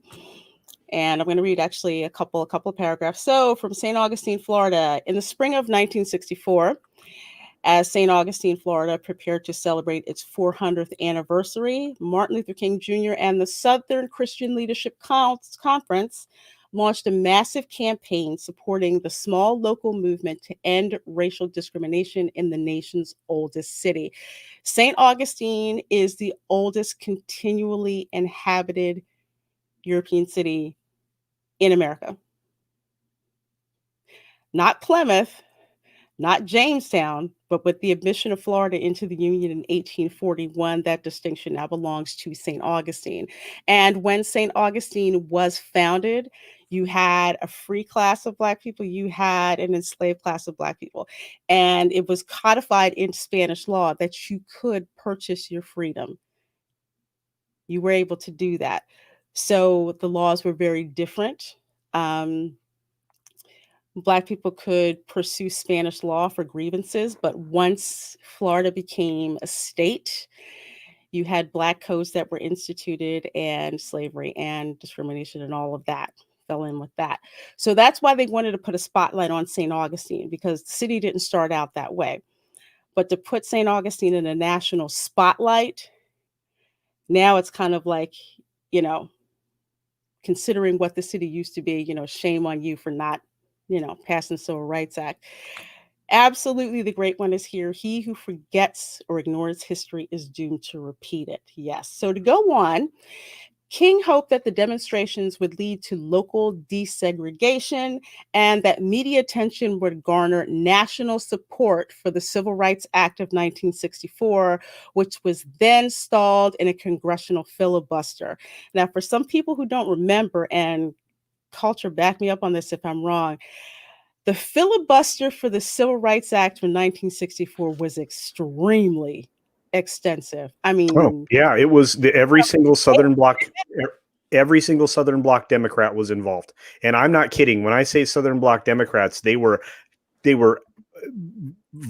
And I'm going to read actually a couple of paragraphs. So from St. Augustine, Florida, in the spring of 1964, as St. Augustine, Florida prepared to celebrate its 400th anniversary, Martin Luther King Jr. and the Southern Christian Leadership Conference launched a massive campaign supporting the small local movement to end racial discrimination in the nation's oldest city. St. Augustine is the oldest continually inhabited European city in America. Not Plymouth, not Jamestown, but with the admission of Florida into the Union in 1841, that distinction now belongs to St. Augustine. And when St. Augustine was founded, you had a free class of Black people, you had an enslaved class of Black people. And it was codified in Spanish law that you could purchase your freedom. You were able to do that. So the laws were very different. Black people could pursue Spanish law for grievances, but once Florida became a state, you had Black codes that were instituted, and slavery and discrimination and all of that fell in with that. So that's why they wanted to put a spotlight on St. Augustine, because the city didn't start out that way. But to put St. Augustine in a national spotlight, now it's kind of like, considering what the city used to be, shame on you for not, passing the Civil Rights Act. Absolutely, the great one is here. He who forgets or ignores history is doomed to repeat it. Yes. So to go on, King hoped that the demonstrations would lead to local desegregation and that media attention would garner national support for the Civil Rights Act of 1964, which was then stalled in a congressional filibuster. Now, for some people who don't remember, and culture, back me up on this if I'm wrong, the filibuster for the Civil Rights Act of 1964 was extremely extensive. I mean, Oh, yeah, it was every single Southern Bloc Democrat was involved. And I'm not kidding. When I say Southern Bloc Democrats, they were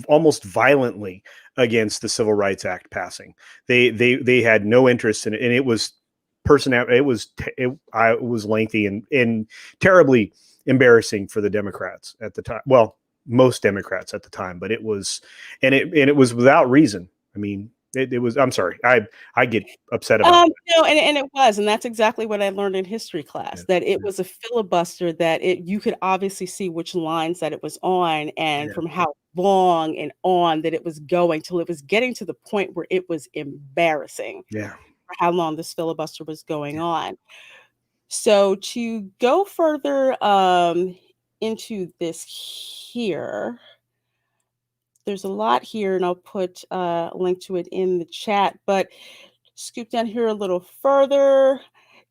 almost violently against the Civil Rights Act passing. They had no interest in it, and it was it was lengthy and terribly embarrassing for the Democrats at the time. Well, most Democrats at the time, but it was without reason. I mean, it was. I'm sorry, I get upset about it. No, and it was, and that's exactly what I learned in history class. That it was a filibuster. That you could obviously see which lines that it was on, and from how long and on that it was going, till it was getting to the point where it was embarrassing. Yeah, for how long this filibuster was going on. So to go further into this here, there's a lot here, and I'll put a link to it in the chat, but scoop down here a little further.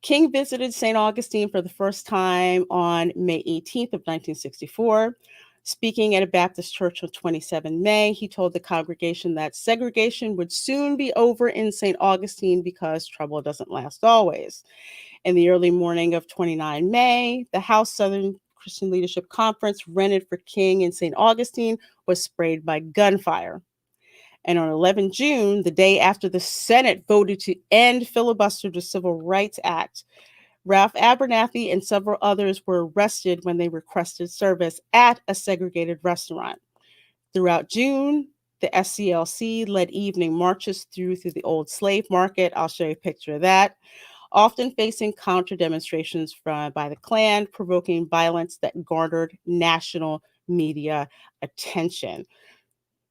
King visited St. Augustine for the first time on May 18th of 1964. Speaking at a Baptist church on 27 May, he told the congregation that segregation would soon be over in St. Augustine because trouble doesn't last always. In the early morning of 29 May, the House Southern Christian Leadership Conference, rented for King in St. Augustine, was sprayed by gunfire. And on 11 June, the day after the Senate voted to end filibuster to Civil Rights Act, Ralph Abernathy and several others were arrested when they requested service at a segregated restaurant. Throughout June, the SCLC led evening marches through the old slave market. I'll show you a picture of that. Often facing counter demonstrations by the Klan, provoking violence that garnered national media attention.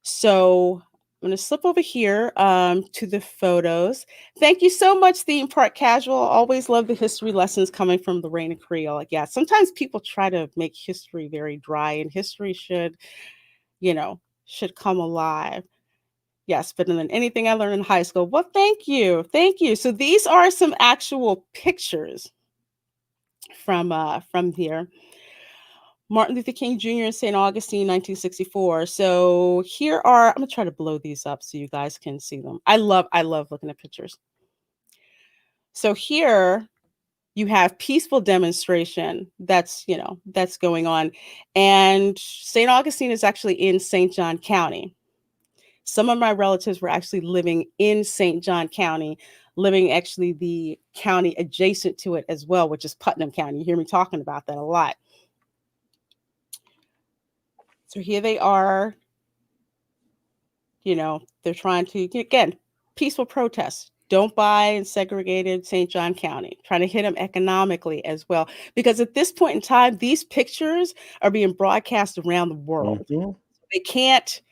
So I'm going to slip over here to the photos. Thank you so much, Theme Park Casual. Always love the history lessons coming from the Reina Creole. Yeah, sometimes people try to make history very dry, and history should come alive. Yes, better than anything I learned in high school. Well, thank you. Thank you. So these are some actual pictures from here. Martin Luther King Jr. in St. Augustine, 1964. So here are, I'm gonna try to blow these up so you guys can see them. I love looking at pictures. So here you have peaceful demonstration that's going on. And St. Augustine is actually in St. John County. Some of my relatives were actually living in St. John County, living actually the county adjacent to it as well, which is Putnam County. You hear me talking about that a lot. So here they are, they're trying to, again, peaceful protests. Don't buy in segregated St. John County, trying to hit them economically as well. Because at this point in time, these pictures are being broadcast around the world. They can't,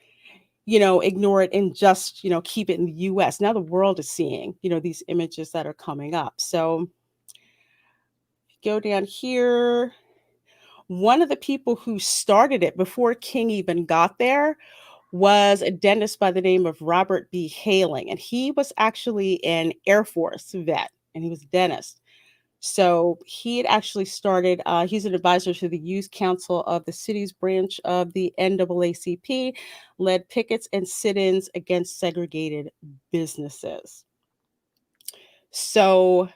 ignore it and just, keep it in the US. Now the world is seeing, these images that are coming up. So go down here. One of the people who started it before King even got there was a dentist by the name of Robert B. Haling. And he was actually an Air Force vet, and he was a dentist. So he had actually started, he's an advisor to the Youth Council of the city's branch of the NAACP, led pickets and sit-ins against segregated businesses. So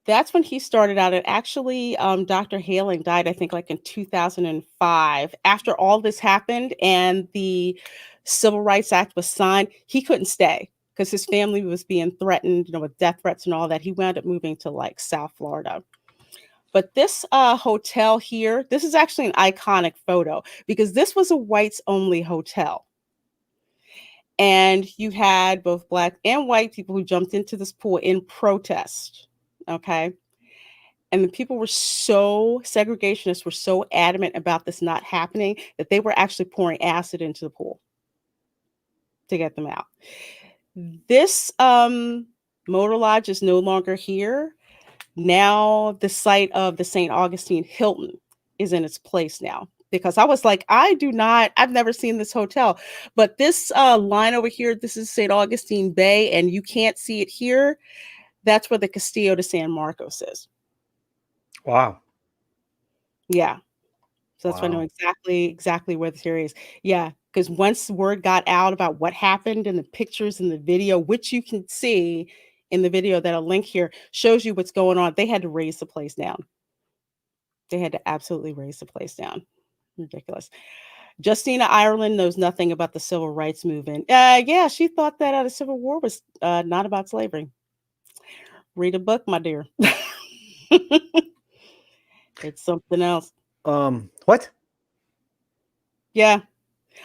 that's when he started out. And actually, Dr. Haling died, I think, like in 2005. After all this happened and the Civil Rights Act was signed, he couldn't stay because his family was being threatened, with death threats and all that. He wound up moving to like South Florida. But this hotel here, this is actually an iconic photo because this was a whites-only hotel. And you had both Black and white people who jumped into this pool in protest. Okay. And the people were segregationists were so adamant about this not happening that they were actually pouring acid into the pool to get them out. This motor lodge is no longer here. Now the site of the St. Augustine Hilton is in its place now. Because I was like, I've never seen this hotel. But this line over here, this is St. Augustine Bay, and you can't see it here. That's where the Castillo de San Marcos is. Wow. Yeah. So that's why I know exactly where the area is. Yeah. Because once word got out about what happened in the pictures and the video, which you can see in the video that I'll link here, shows you what's going on. They had to raise the place down. They had to absolutely raise the place down. Ridiculous. Justina Ireland knows nothing about the civil rights movement. Yeah, she thought that the Civil War was not about slavery. Read a book, my dear. It's something else. What? Yeah.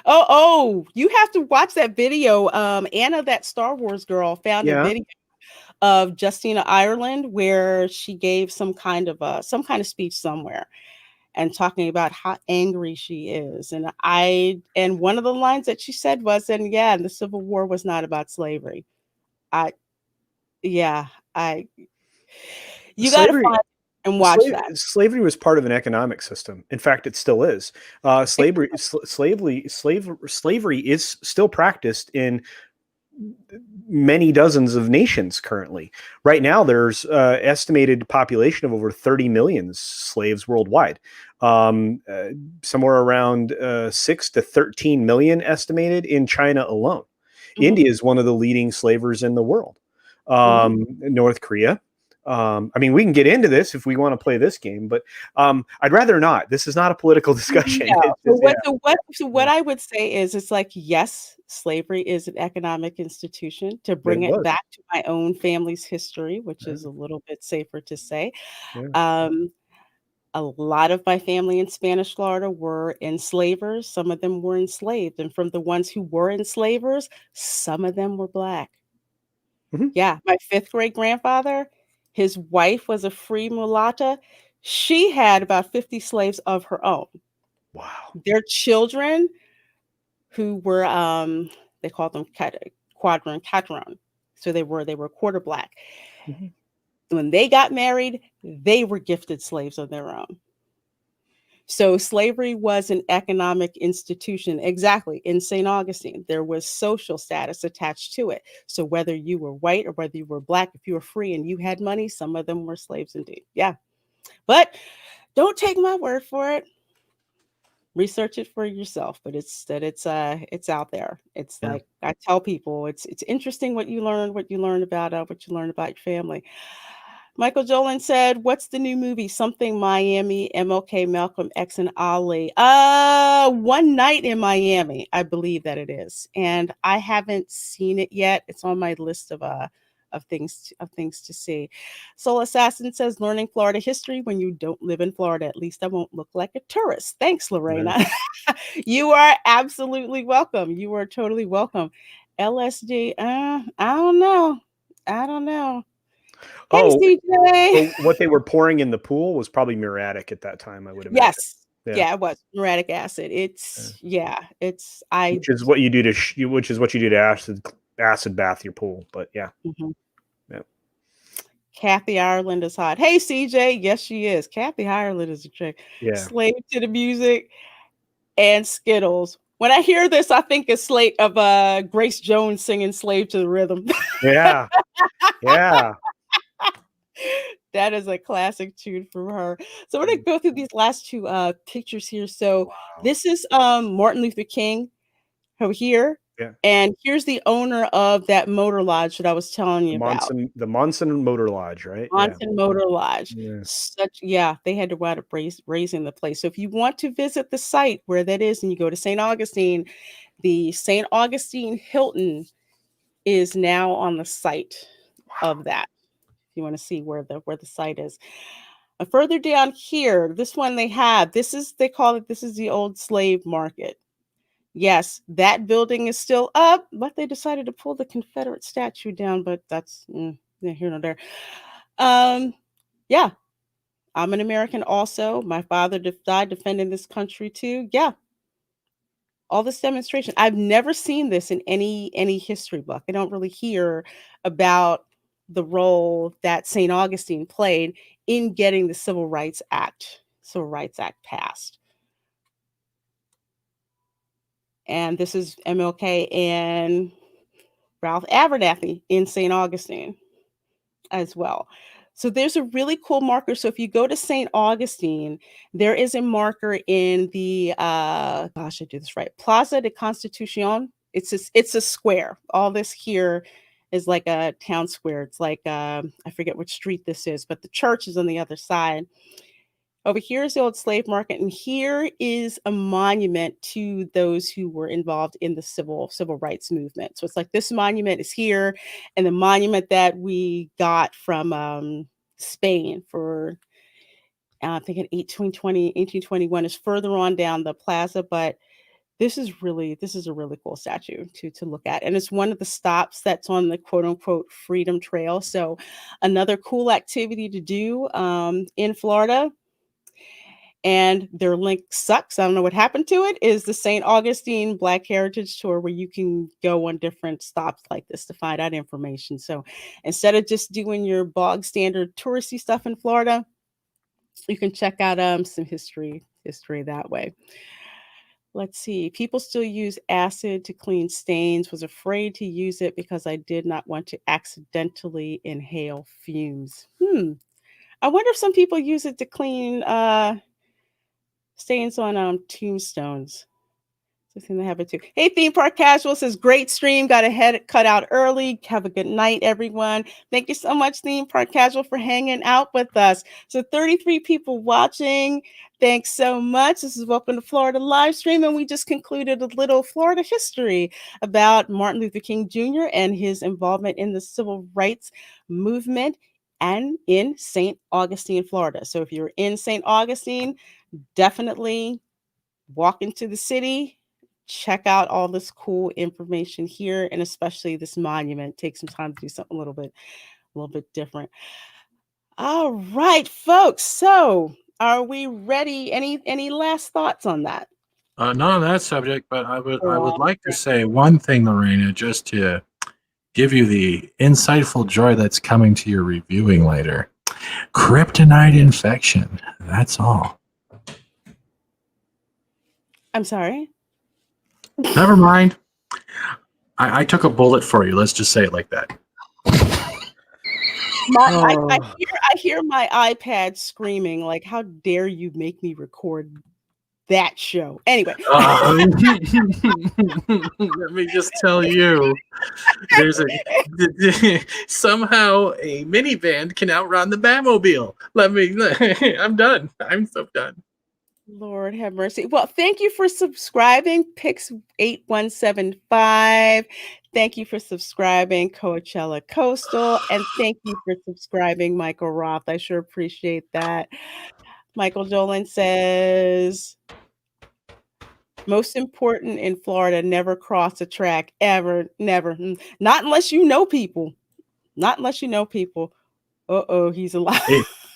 Oh, you have to watch that video. Anna, that Star Wars girl, found a video of Justina Ireland where she gave some kind of speech somewhere and talking about how angry she is. And one of the lines that she said was, and the Civil War was not about slavery. You got to find and watch that. Slavery was part of an economic system. In fact, it still is. Slavery is still practiced in many dozens of nations currently. Right now, there's estimated population of over 30 million slaves worldwide. Somewhere around 6 to 13 million estimated in China alone. India is one of the leading slavers in the world. North Korea. We can get into this if we want to play this game, but I'd rather not. This is not a political discussion. So what I would say is, it's like, yes, slavery is an economic institution. To bring it back to my own family's history, which is a little bit safer to say. A lot of my family in Spanish Florida were enslavers. Some of them were enslaved. And from the ones who were enslavers, some of them were Black. Mhm. Yeah, my 5th grade grandfather, his wife was a free mulatta. She had about 50 slaves of her own. Wow. Their children, who were they called them quadron. So they were quarter Black. Mhm. When they got married, they were gifted slaves of their own. So slavery was an economic institution. Exactly. In St. Augustine, there was social status attached to it. So whether you were white or whether you were Black, if you were free and you had money, some of them were slaves indeed. Yeah. But don't take my word for it. Research it for yourself. But it's out there. It's Yeah. like I tell people, it's interesting what you learn about your family. Michael Jolin said, "What's the new movie? Something Miami, MLK, Malcolm X, and Ali. One Night in Miami, I believe that it is, and I haven't seen it yet. It's on my list of things to see." Soul Assassin says, "Learning Florida history when you don't live in Florida. At least I won't look like a tourist." Thanks, Lorena. You are absolutely welcome. You are totally welcome. LSD, I don't know. Hey, Oh, CJ. so what they were pouring in the pool was probably muriatic at that time, I would imagine. Yes. Yeah, it was muriatic acid. It's I Which is what you do to acid bath your pool. But yeah. Mhm. Yeah. Kathy Ireland is hot. Hey, CJ. Yes, she is. Kathy Ireland is a chick. Yeah. Slave to the music and Skittles. When I hear this, I think of Grace Jones singing "Slave to the Rhythm." Yeah. Yeah. That is a classic tune from her. So we're gonna go through these last two pictures here. So this is Martin Luther King over here. Yeah. And here's the owner of that motor lodge that I was telling you about. The Monson Motor Lodge, right? Monson Motor Lodge. Yeah. They had to wind up raising the place. So if you want to visit the site where that is and you go to St. Augustine, the St. Augustine Hilton is now on the site of that. If you want to see where the site is. Further down here, this one they call it the old slave market. Yes, that building is still up, but they decided to pull the Confederate statue down, but that's neither here nor there. Yeah, I'm an American also. My father died defending this country too. Yeah. All this demonstration. I've never seen this in any history book. I don't really hear about the role that St. Augustine played in getting the Civil Rights Act passed. And this is MLK and Ralph Abernathy in St. Augustine as well. So there's a really cool marker. So if you go to St. Augustine, there is a marker in the I do this right, Plaza de Constitucion. It's a square. All this here is like a town square. It's like I forget which street this is, but the church is on the other side. Over here is the old slave market, and here is a monument to those who were involved in the civil rights movement. So it's like this monument is here, and the monument that we got from Spain for I think in 1821 is further on down the plaza, but this is a really cool statue to look at. And it's one of the stops that's on the quote unquote Freedom Trail. So another cool activity to do in Florida. And their link sucks. I don't know what happened to it. Is the St. Augustine Black Heritage Tour, where you can go on different stops like this to find out information. So instead of just doing your bog standard touristy stuff in Florida, you can check out some history that way. Let's see. People still use acid to clean stains. Was afraid to use it because I did not want to accidentally inhale fumes. I wonder if some people use it to clean stains on tombstones. Something they have it too. Hey, Theme Park Casual says, great stream. Got a head cut out early. Have a good night, everyone. Thank you so much, Theme Park Casual, for hanging out with us. So 33 people watching. Thanks so much. This is Welcome to Florida live stream, and we just concluded a little Florida history about Martin Luther King Jr. and his involvement in the civil rights movement and in St. Augustine, Florida. So if you're in St. Augustine, definitely walk into the city, check out all this cool information here, and especially this monument. Take some time to do something a little bit different. All right, folks. So are we ready? Any last thoughts on that? Not on that subject, but I would like to say one thing, Lorena, just to give you the insightful joy that's coming to your reviewing later. Kryptonite infection. That's all. I'm sorry. Never mind. I took a bullet for you. Let's just say it like that. I hear my iPad screaming, like, how dare you make me record that show? Anyway. Let me just tell you, there's somehow a minivan can outrun the Batmobile. I'm done. I'm so done. Lord have mercy. Well, thank you for subscribing, Pix8175. Thank you for subscribing, Coachella Coastal. And thank you for subscribing, Michael Roth. I sure appreciate that. Michael Dolan says, most important in Florida, never cross a track, ever, never. Not unless you know people. Not unless you know people. Uh-oh, he's alive.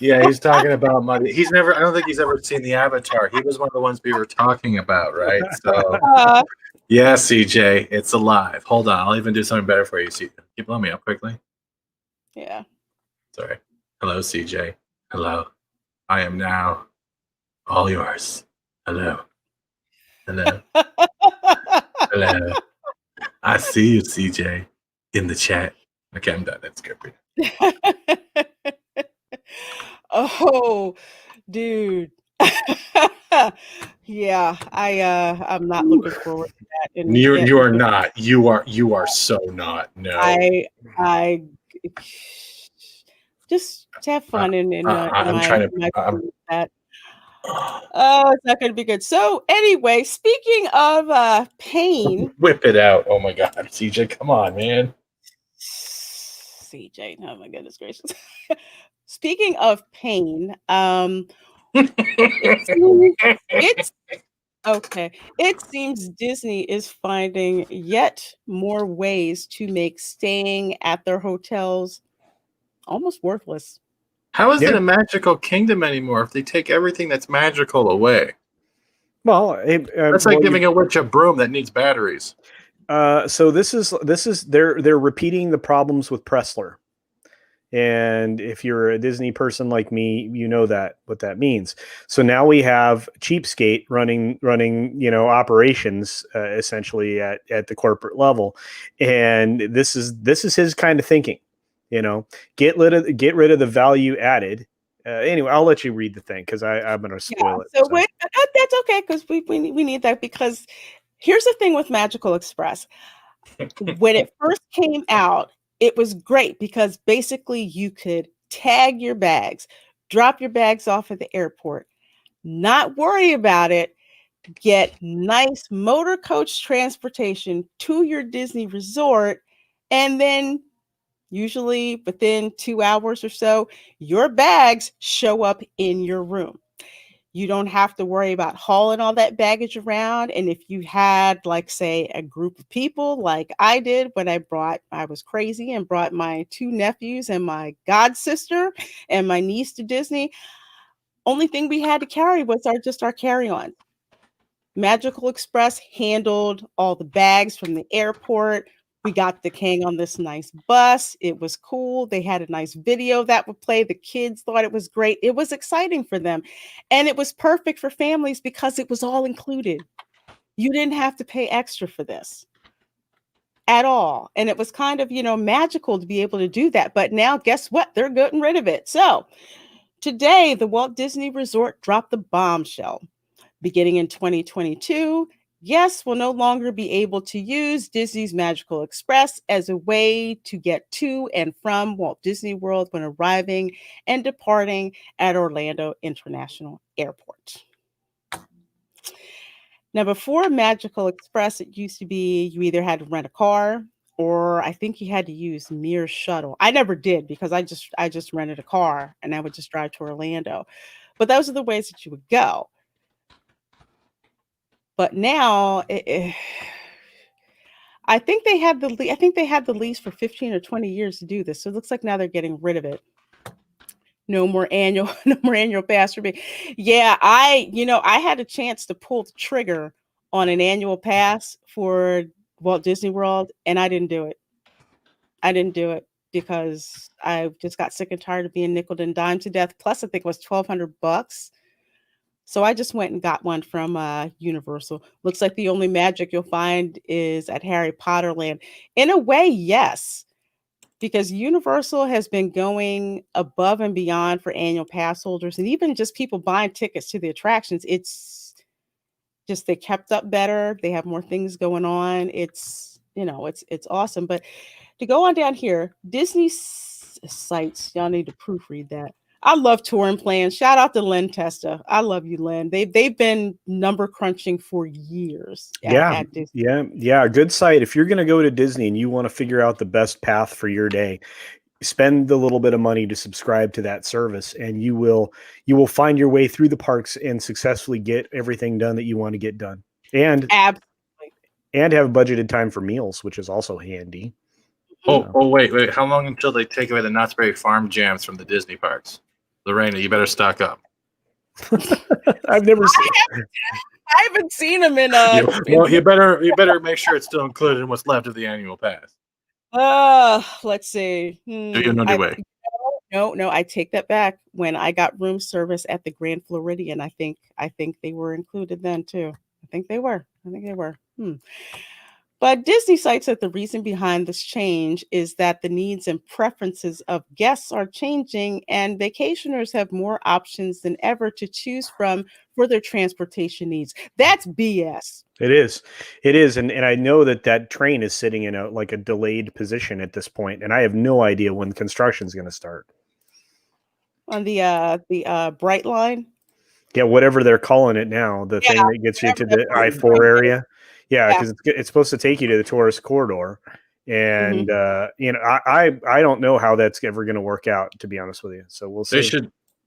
Yeah, he's talking about money. I don't think he's ever seen the Avatar. He was one of the ones we were talking about, right? So, yeah, CJ, it's alive. Hold on, I'll even do something better for you. Can you blow me up quickly? Yeah. Sorry. Hello, CJ. Hello. I am now all yours. Hello. Hello. Hello. I see you, CJ, in the chat. Okay, I'm done. That's good. Oh, dude. Yeah, I'm not looking forward to that. And You are not. You are so not. No. I just have fun in I'm trying to. that. Oh, it's not going to be good. So anyway, speaking of pain, whip it out. Oh my God, CJ, come on, man. CJ, oh my goodness gracious. Speaking of pain, it's okay. It seems Disney is finding yet more ways to make staying at their hotels almost worthless. How is it a magical kingdom anymore if they take everything that's magical away? Well, that's like giving a witch a broom that needs batteries. So this is they're repeating the problems with Pressler. And if you're a Disney person like me, you know what that means. So now we have Cheapskate running, operations essentially at the corporate level, and this is his kind of thinking. Get rid of the value added. Anyway, I'll let you read the thing because I'm going to spoil it. So that's okay because we need that, because here's the thing with Magical Express. When it first came out, it was great because basically you could tag your bags, drop your bags off at the airport, not worry about it, get nice motor coach transportation to your Disney resort, and then usually within 2 hours or so, your bags show up in your room. You don't have to worry about hauling all that baggage around. And if you had, like, say, a group of people like I did when I was crazy and brought my 2 nephews and my god sister and my niece to Disney, only thing we had to carry was our carry-on. Magical Express handled all the bags from the airport. We got to hang on this nice bus. It was cool. They had a nice video that would play. The kids thought it was great. It was exciting for them. And it was perfect for families because it was all included. You didn't have to pay extra for this at all. And it was kind of, magical to be able to do that. But now guess what? They're getting rid of it. So today, the Walt Disney Resort dropped the bombshell. Beginning in 2022, guests will no longer be able to use Disney's Magical Express as a way to get to and from Walt Disney World when arriving and departing at Orlando International Airport. Now, before Magical Express, it used to be you either had to rent a car or I think you had to use Mir Shuttle. I never did because I just rented a car and I would just drive to Orlando. But those are the ways that you would go. But now I think they had the lease for 15 or 20 years to do this. So it looks like now they're getting rid of it. No more annual pass for me. Yeah, I had a chance to pull the trigger on an annual pass for Walt Disney World, and I didn't do it. I didn't do it because I just got sick and tired of being nickeled and dimed to death. Plus, I think it was $1,200. So I just went and got one from Universal. Looks like the only magic you'll find is at Harry Potter Land. In a way, yes, because Universal has been going above and beyond for annual pass holders and even just people buying tickets to the attractions. It's just they kept up better. They have more things going on. It's awesome. But to go on down here, Disney sites, y'all need to proofread that. I love touring plans. Shout out to Len Testa. I love you, Len. They've been number crunching for years. At Disney. Yeah. Good site. If you're going to go to Disney and you want to figure out the best path for your day, spend a little bit of money to subscribe to that service, and you will find your way through the parks and successfully get everything done that you want to get done. And absolutely, and have budgeted time for meals, which is also handy. Wait. How long until they take away the Knott's Berry Farm jams from the Disney parks? Lorena, you better stock up. I've never seen. I haven't seen them in. You better make sure it's still included in what's left of the annual pass. Let's see. Do you know the way? No, I take that back. When I got room service at the Grand Floridian, I think they were included then too. I think they were. But Disney cites that the reason behind this change is that the needs and preferences of guests are changing and vacationers have more options than ever to choose from for their transportation needs. That's BS. It is. And I know that train is sitting in a delayed position at this point, and I have no idea when construction is going to start. On the Bright Line? Yeah, whatever they're calling it now, the thing that gets you to the I-4 area. Yeah, because it's supposed to take you to the tourist corridor, and I don't know how that's ever going to work out, to be honest with you. So we'll see.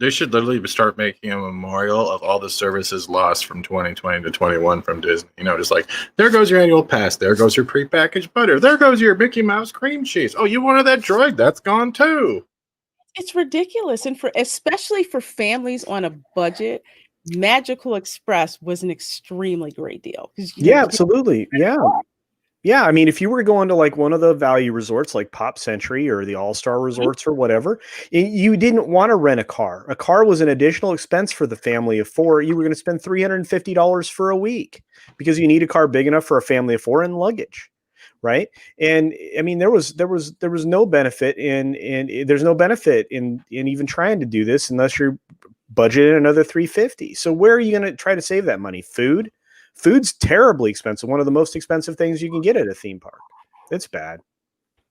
They should literally start making a memorial of all the services lost from 2020 to 21 from Disney. Just like, there goes your annual pass, there goes your prepackaged butter, there goes your Mickey Mouse cream cheese. Oh, you wanted that droid? That's gone too. It's ridiculous, and especially for families on a budget. Magical Express was an extremely great deal. Absolutely. Yeah. I mean, if you were going to one of the value resorts like Pop Century or the All-Star resorts or whatever, you didn't want to rent a car. A car was an additional expense for the family of four. You were going to spend $350 for a week because you need a car big enough for a family of four and luggage. Right. And I mean, there was no benefit there's no benefit in even trying to do this unless you're budgeted another $350. So where are you going to try to save that money? Food's terribly expensive. One of the most expensive things you can get at a theme park. It's bad.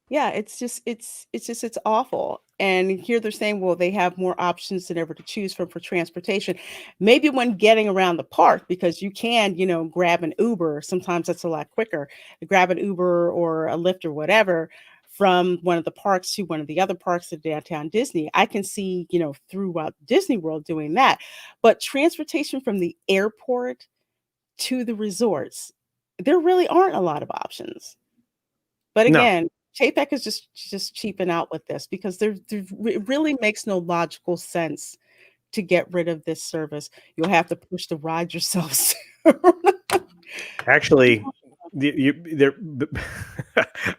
Yeah, it's awful. And here they're saying, well, they have more options than ever to choose from for transportation. Maybe when getting around the park, because you can, grab an Uber. Sometimes that's a lot quicker. Grab an Uber or a Lyft or whatever from one of the parks to one of the other parks of downtown Disney. I can see, throughout Disney World doing that. But transportation from the airport to the resorts, there really aren't a lot of options. But again, JPEG is just cheaping out with this because it really makes no logical sense to get rid of this service. You'll have to push the ride yourselves. Actually,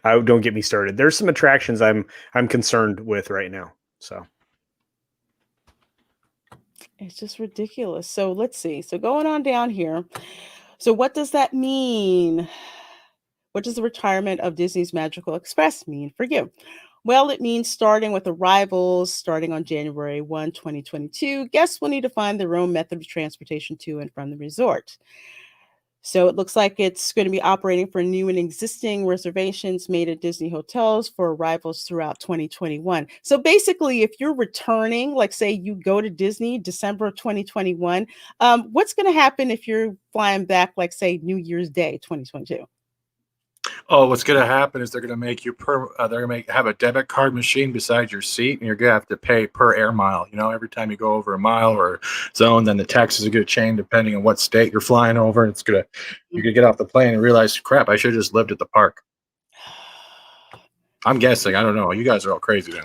don't get me started. There's some attractions I'm concerned with right now. So it's just ridiculous. So let's see. So going on down here. So what does that mean? What does the retirement of Disney's Magical Express mean for you? Well, it means starting with arrivals starting on January 1, 2022. Guests will need to find their own method of transportation to and from the resort. So it looks like it's going to be operating for new and existing reservations made at Disney hotels for arrivals throughout 2021. So basically, if you're returning, like say you go to Disney December of 2021, what's going to happen if you're flying back, like say New Year's Day 2022? Oh, what's going to happen is they're going to make you they're going to have a debit card machine beside your seat, and you're going to have to pay per air mile. You know, every time you go over a mile or zone, then the taxes are going to change depending on what state you're flying over. It's going to you're going to get off the plane and realize, crap, I should have just lived at the park. I'm guessing. I don't know. You guys are all crazy then.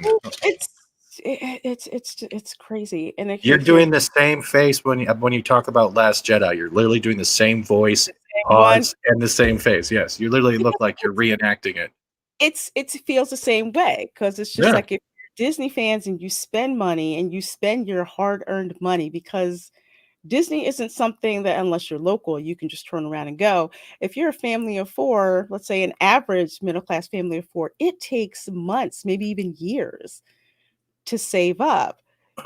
It's crazy, and You're doing the same face when you talk about Last Jedi. You're literally doing the same voice, pause, and the same face. Yes, you literally look like you're reenacting it. It feels the same way because it's just like if you're Disney fans and you spend money and you spend your hard-earned money, because Disney isn't something that unless you're local, you can just turn around and go. If you're a family of 4, let's say an average middle-class family of 4, it takes months, maybe even years to save up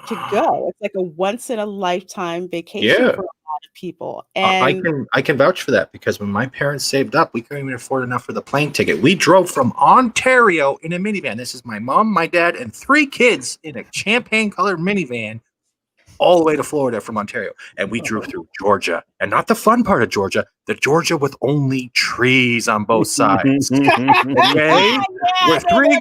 to go. It's like a once in a lifetime vacation for a lot of people. And I can vouch for that because when my parents saved up, we couldn't even afford enough for the plane ticket. We drove from Ontario in a minivan. This is my mom, my dad, and 3 kids in a champagne-colored minivan all the way to Florida from Ontario. And we drove through Georgia. And not the fun part of Georgia, the Georgia with only trees on both sides. Okay? We're 3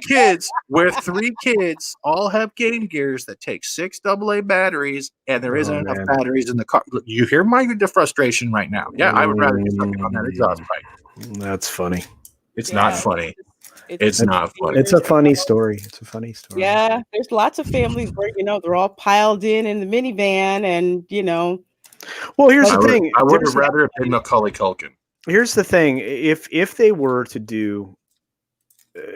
kids, all have Game Gears that take 6 AA batteries, and there isn't enough batteries in the car. You hear my frustration right now. Yeah, I would rather get something on that exhaust pipe. That's funny. It's not funny. It's not funny. It's a funny story. It's a funny story. Yeah, there's lots of families where they're all piled in the minivan, and Well, here's the thing. I would have rather been Macaulay Culkin. Here's the thing. If they were to do,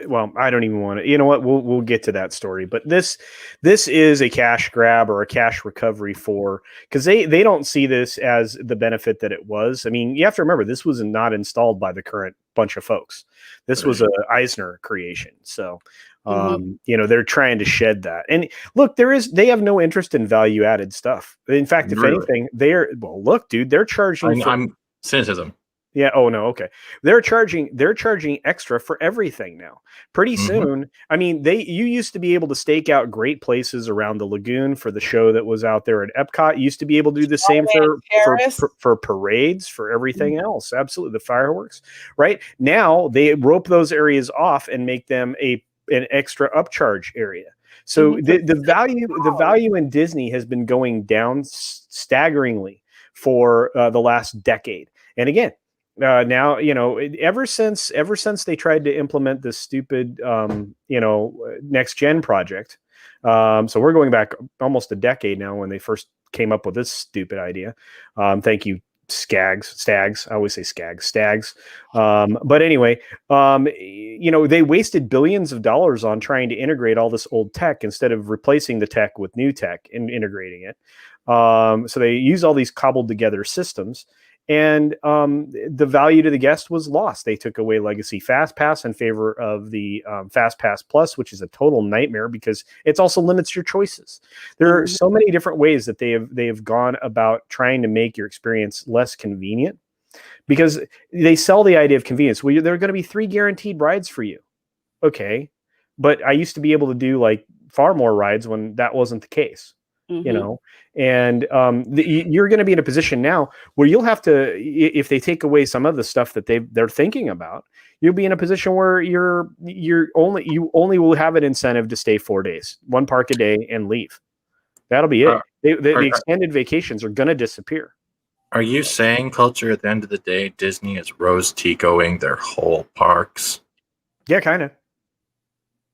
well, I don't even want to. You know what? We'll get to that story. But this is a cash grab or a cash recovery because they don't see this as the benefit that it was. I mean, you have to remember this was not installed by the current bunch of folks. This was a Eisner creation. So, they're trying to shed that. And look, they have no interest in value added stuff. In fact, if anything, look, dude, they're charging. I'm cynicism. Yeah. Oh no. Okay. They're charging extra for everything now. Pretty soon. I mean, you used to be able to stake out great places around the lagoon for the show that was out there at Epcot. You used to be able to do the same for parades, for everything else. Absolutely. The fireworks, right? Now they rope those areas off and make them an extra upcharge area. So the value in Disney has been going down staggeringly for the last decade. And again, now, ever since they tried to implement this stupid, next gen project. So we're going back almost a decade now when they first came up with this stupid idea. Thank you, Stags. I always say Stags. But anyway, they wasted billions of dollars on trying to integrate all this old tech instead of replacing the tech with new tech and integrating it. So they use all these cobbled together systems. And the value to the guest was lost. They took away Legacy Fast Pass in favor of the Fast Pass Plus, which is a total nightmare because it also limits your choices. There are so many different ways that they have gone about trying to make your experience less convenient because they sell the idea of convenience. Well, there are going to be 3 guaranteed rides for you. Okay. But I used to be able to do like far more rides when that wasn't the case. And you're going to be in a position now where you'll have to, if they take away some of the stuff that they're thinking about, you'll be in a position where you only will have an incentive to stay 4 days, 1 park a day, and leave. That'll be it. The extended vacations are going to disappear. Are you saying, Culture, at the end of the day, Disney is Rose Ticoing their whole parks? Yeah, kind of.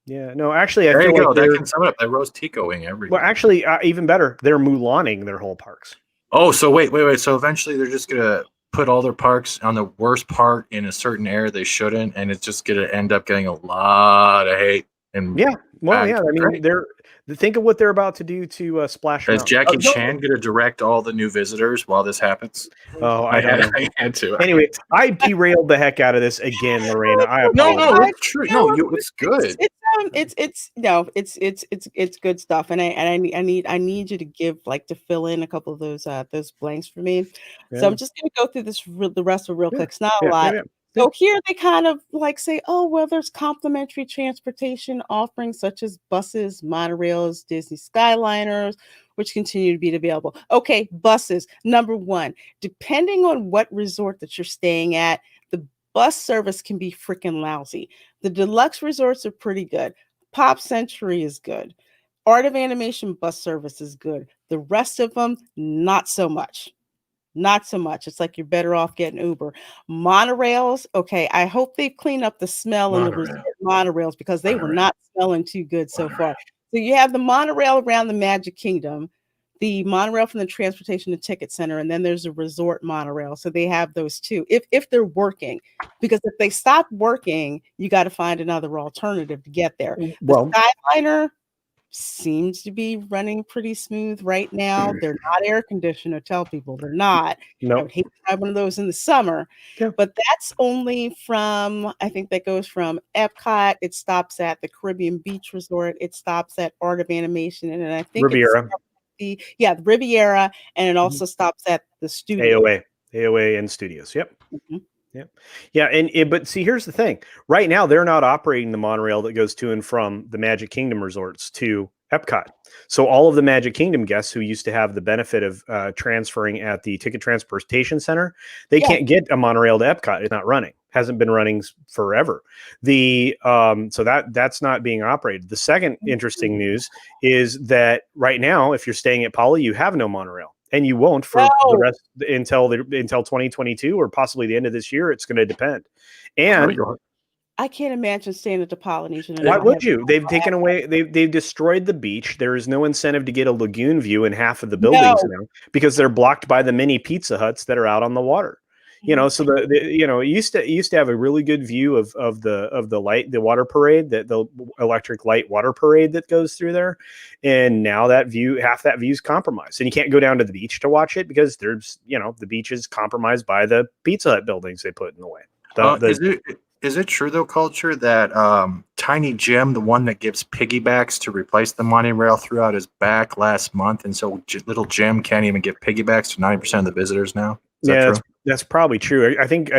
Yeah, no, actually, there you go. That can sum it up. They're Rose Ticoing everything. Well, actually, even better, they're Mulaning their whole parks. Oh, so wait. So eventually, they're just gonna put all their parks on the worst part in a certain area they shouldn't, and it's just gonna end up getting a lot of hate. And I mean, think of what they're about to do to Splash Mountain. Is Jackie Chan going to direct all the new visitors while this happens? Oh, I had to. Anyway, I derailed the heck out of this again, Lorena. No, it's true. No, it's good. It's good stuff, and I need you to to fill in a couple of those blanks for me. Yeah. So I'm just going to go through the rest of real quick. It's not a lot. Yeah. So here they kind of say, oh, well, there's complimentary transportation offerings such as buses, monorails, Disney Skyliners, which continue to be available. Okay, buses. Number 1, depending on what resort that you're staying at, the bus service can be freaking lousy. The deluxe resorts are pretty good. Pop Century is good. Art of Animation bus service is good. The rest of them, not so much. Not so much. It's like you're better off getting Uber. Monorails, okay. I hope they clean up the smell in the resort monorails because they were not smelling too good so far. So you have the monorail around the Magic Kingdom, the monorail from the Transportation and Ticket Center, and then there's a resort monorail. So they have those two if they're working, because if they stop working, you got to find another alternative to get there. Well, the Skyliner seems to be running pretty smooth right now. They're not air conditioned. Tell people they're not. Nope. I would hate to have one of those in the summer. Yeah. But that's only from, I think that goes from Epcot. It stops at the Caribbean Beach Resort. It stops at Art of Animation, and I think Riviera. The Riviera, and it also stops at the studio. AOA and Studios. Yep. Yep. Yeah. But see, here's the thing. Right now, they're not operating the monorail that goes to and from the Magic Kingdom resorts to Epcot. So all of the Magic Kingdom guests who used to have the benefit of transferring at the Ticket Transportation Center, they can't get a monorail to Epcot. It's not running. Hasn't been running forever. So that's not being operated. The second interesting news is that right now, if you're staying at Poly, you have no monorail. And you won't for the rest until 2022 or possibly the end of this year. It's going to depend. And I can't imagine staying at the Polynesian. Why would you? They've taken away. They've destroyed the beach. There is no incentive to get a lagoon view in half of the buildings now because they're blocked by the mini Pizza Huts that are out on the water. So it used to have a really good view of the water parade, the electric light water parade that goes through there, and now half that view is compromised, and you can't go down to the beach to watch it because there's the beach is compromised by the Pizza Hut buildings they put in the way. Is it true though, Culture, that Tiny Jim, the one that gives piggybacks to replace the monorail, threw out his back last month, and so little Jim can't even give piggybacks to 90% of the visitors now? That's probably true. I think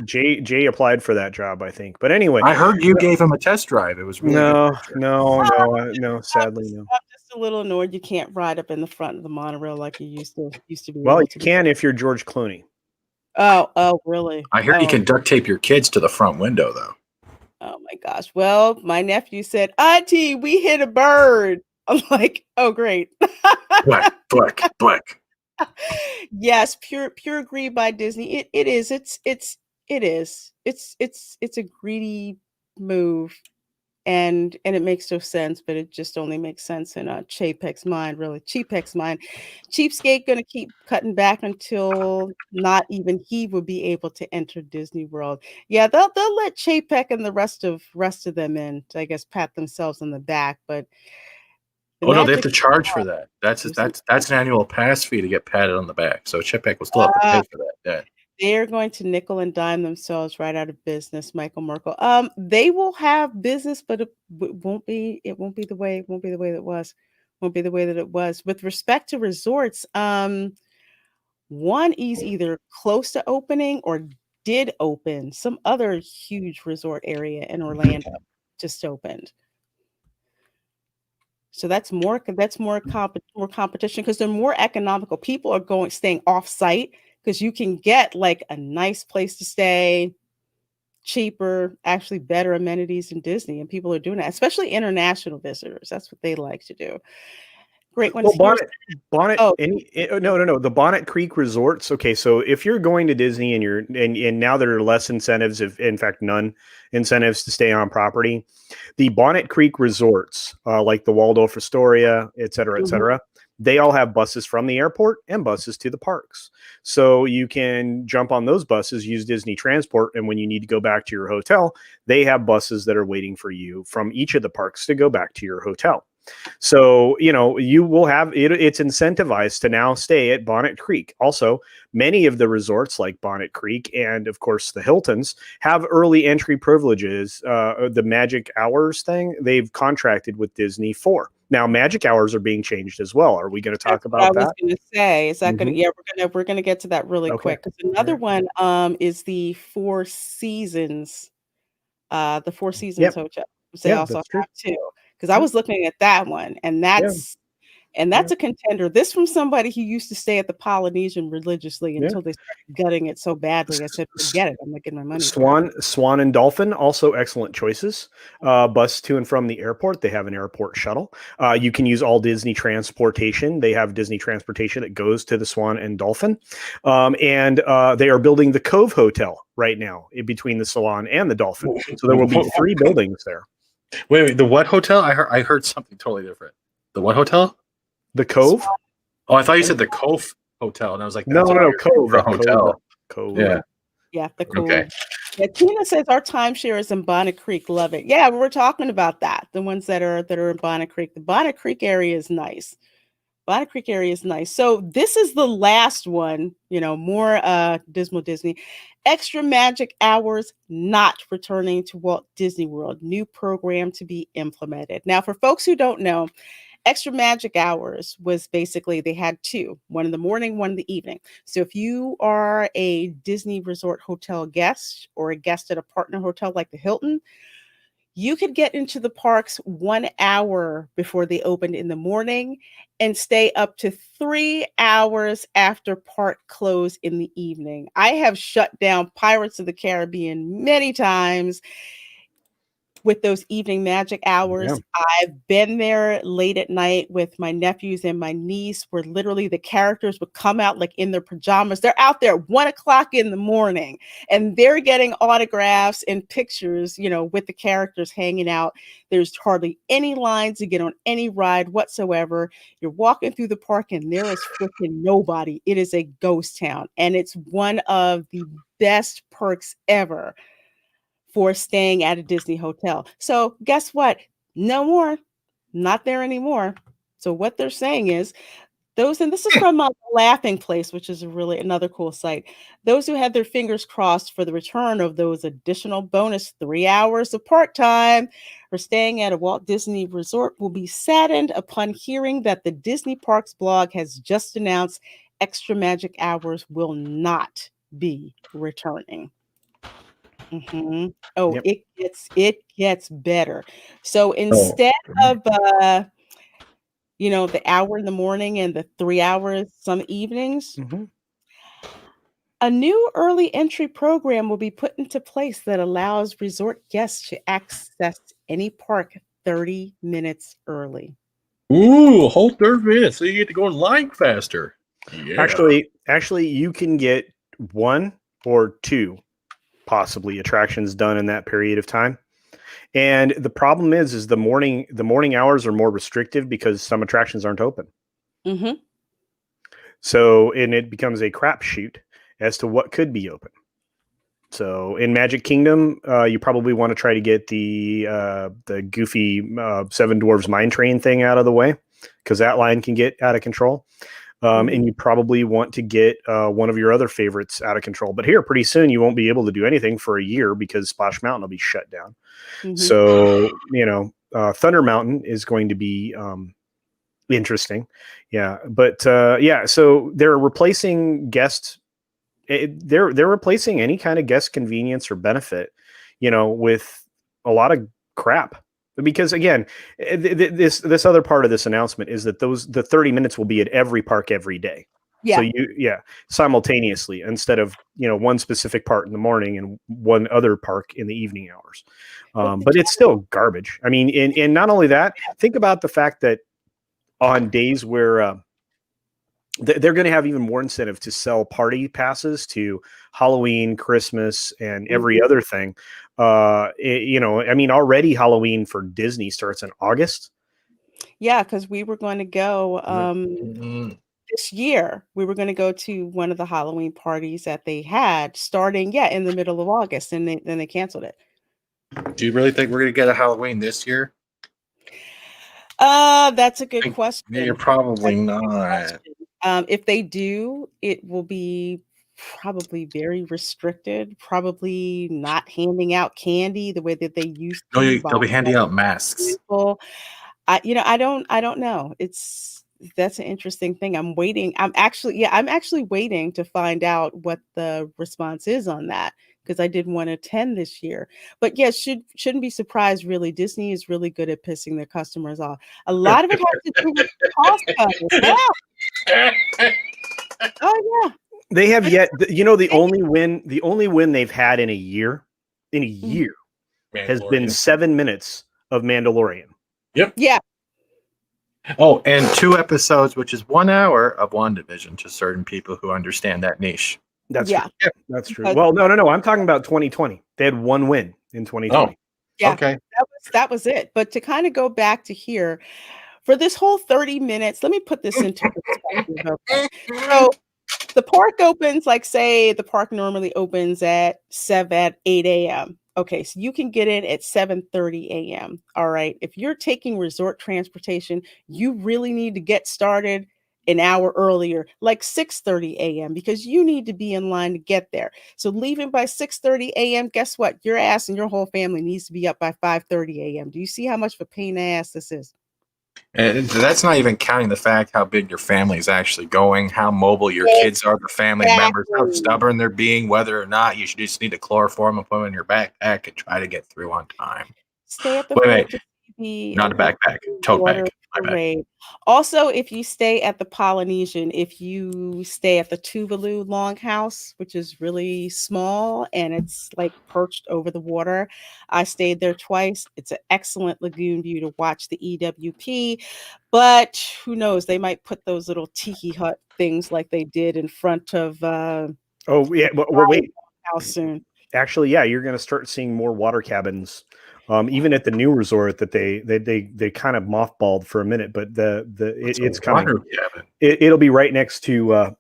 Jay applied for that job, I think. But anyway, I heard you gave him a test drive. It was really no. Sadly, no. I'm just a little annoyed you can't ride up in the front of the monorail like you used to be. Well, you can if you're George Clooney. Oh, really? I hear you can duct tape your kids to the front window, though. Oh my gosh. Well, my nephew said, "Auntie, we hit a bird." I'm like, "Oh, great." Black. Yes, pure agree by Disney. It is. It's a greedy move, and it makes no sense, but it just only makes sense in Chapek's mind, really. Chapek's mind. Cheapskate gonna keep cutting back until not even he will be able to enter Disney World. Yeah, they'll let Chapek and the rest of them in to, I guess, pat themselves on the back, but no, they have to charge for that. That's an annual pass fee to get patted on the back. So Chapek will still have to pay for that. Yeah. They're going to nickel and dime themselves right out of business, Michael Merkel. They will have business, but it won't be the way it was. Won't be the way that it was. With respect to resorts, one is either close to opening or did open. Some other huge resort area in Orlando just opened. So that's more competition because they're more economical. People are staying off site because you can get like a nice place to stay, cheaper, actually better amenities in Disney, and people are doing that, especially international visitors. That's what they like to do. Great one. Well, the Bonnet Creek resorts. Okay, so if you're going to Disney and now there are less incentives, in fact none incentives to stay on property, the Bonnet Creek resorts, like the Waldorf Astoria, et cetera, they all have buses from the airport and buses to the parks. So you can jump on those buses, use Disney Transport, and when you need to go back to your hotel, they have buses that are waiting for you from each of the parks to go back to your hotel. So, you will have it's incentivized to now stay at Bonnet Creek. Also, many of the resorts like Bonnet Creek and, of course, the Hiltons have early entry privileges. The Magic Hours thing, they've contracted with Disney for. Now, Magic Hours are being changed as well. Are we going to talk about that? I was going to say, is that going to? Yeah, we're going to get to that really quick. Because another one is the Four Seasons, Hotel. They also have too. Because I was looking at that one, and that's And that's a contender. This from somebody who used to stay at the Polynesian religiously until they started gutting it so badly. I said, forget it. I'm not getting my money. Swan and Dolphin, also excellent choices. Bus to and from the airport. They have an airport shuttle. You can use all Disney transportation. They have Disney transportation that goes to the Swan and Dolphin. And they are building the Cove Hotel right now in between the Swan and the Dolphin. So there will be 3 buildings there. Wait, the what hotel? I heard something totally different. The what hotel? The Cove? Oh, I thought you said the Cove Hotel, and I was like, no, Cove. A hotel. Cove. Yeah, the Cove. Okay. Yeah, Tina says our timeshare is in Bonnet Creek. Love it. Yeah, we were talking about that. The ones that are in Bonnet Creek. The Bonnet Creek area is nice. Bonnet Creek area is nice. So this is the last one, more Dismal Disney. Extra Magic Hours not returning to Walt Disney World. New program to be implemented. Now, for folks who don't know, Extra Magic Hours was basically, they had 2, one in the morning, one in the evening. So if you are a Disney Resort Hotel guest or a guest at a partner hotel like the Hilton, you could get into the parks 1 hour before they opened in the morning and stay up to 3 hours after park close in the evening. I have shut down Pirates of the Caribbean many times with those evening magic hours. Yeah. I've been there late at night with my nephews and my niece, where literally the characters would come out like in their pajamas. They're out there 1 o'clock in the morning and they're getting autographs and pictures, with the characters hanging out. There's hardly any lines to get on any ride whatsoever. You're walking through the park and there is freaking nobody. It is a ghost town, and it's one of the best perks ever for staying at a Disney hotel. So guess what? No more, not there anymore. So what they're saying is and this is from Laughing Place, which is another cool site. Those who had their fingers crossed for the return of those additional bonus 3 hours of park time for staying at a Walt Disney Resort will be saddened upon hearing that the Disney Parks blog has just announced Extra Magic Hours will not be returning. Mm-hmm. Oh, yep. It gets better. So instead of the hour in the morning and the 3 hours some evenings, a new early entry program will be put into place that allows resort guests to access any park 30 minutes early. Ooh, a whole 30 minutes, so you get to go in line faster. Yeah. Actually, you can get 1 or 2 possibly attractions done in that period of time. And the problem is the morning hours are more restrictive because some attractions aren't open. Mm-hmm. So, and it becomes a crapshoot as to what could be open. So in Magic Kingdom, you probably want to try to get the goofy Seven Dwarfs Mine Train thing out of the way, because that line can get out of control. And you probably want to get one of your other favorites out of control. But here, pretty soon, you won't be able to do anything for a year because Splash Mountain will be shut down. Mm-hmm. So, Thunder Mountain is going to be interesting. Yeah. But, so they're replacing guests. They're replacing any kind of guest convenience or benefit, with a lot of crap. Because again, this other part of this announcement is that the 30 minutes will be at every park every day. Yeah. So simultaneously, instead of, one specific part in the morning and one other park in the evening hours. But it's still garbage. I mean, and not only that, think about the fact that on days where they're going to have even more incentive to sell party passes to Halloween, Christmas, and every other thing. Already Halloween for Disney starts in August. Yeah, because we were going to go this year. We were going to go to one of the Halloween parties that they had starting, in the middle of August, and then they canceled it. Do you really think we're going to get a Halloween this year? That's a good question. You're probably not. If they do, it will be probably very restricted, probably not handing out candy the way that they used to. No, they'll be handing out masks. I don't know. That's an interesting thing. I'm waiting. I'm actually waiting to find out what the response is on that, because I didn't want to attend this year. But yes, shouldn't be surprised really. Disney is really good at pissing their customers off. A lot of it has to do with Costco. Yeah. Oh yeah. They have yet, the only win they've had in a year, has been 7 minutes of Mandalorian. Yep. Yeah. Oh, and 2 episodes, which is 1 hour of WandaVision to certain people who understand that niche. That's Yeah. true. Yeah, that's true. Well, no. I'm talking about 2020. They had 1 win in 2020. Yeah. Okay. That was it. But to kind of go back to here, for this whole 30 minutes, let me put this into perspective. Okay. So the park opens, like say the park normally opens at 8 a.m. Okay, so you can get in at 7:30 a.m. All right. If you're taking resort transportation, you really need to get started an hour earlier, like 6:30 a.m., because you need to be in line to get there. So leaving by 6:30 a.m., guess what? Your ass and your whole family needs to be up by 5:30 a.m. Do you see how much of a pain in the ass this is? And that's not even counting the fact how big your family is actually going, how mobile your kids are, the family members, how stubborn they're being, whether or not you should just need to chloroform and put them in your backpack and try to get through on time. Stay at the Wait. fort to see Not a backpack, tote water bag. My bad. parade. Also, if you stay at the Polynesian, if you stay at the Tuvalu Longhouse, which is really small and it's like perched over the water, I stayed there twice. It's an excellent lagoon view to watch the EWP, but who knows? They might put those little tiki hut things like they did in front of Oh yeah, well wait. House soon. Actually, yeah, you're going to start seeing more water cabins, even at the new resort that they kind of mothballed for a minute, but it's coming. It'll be right next to.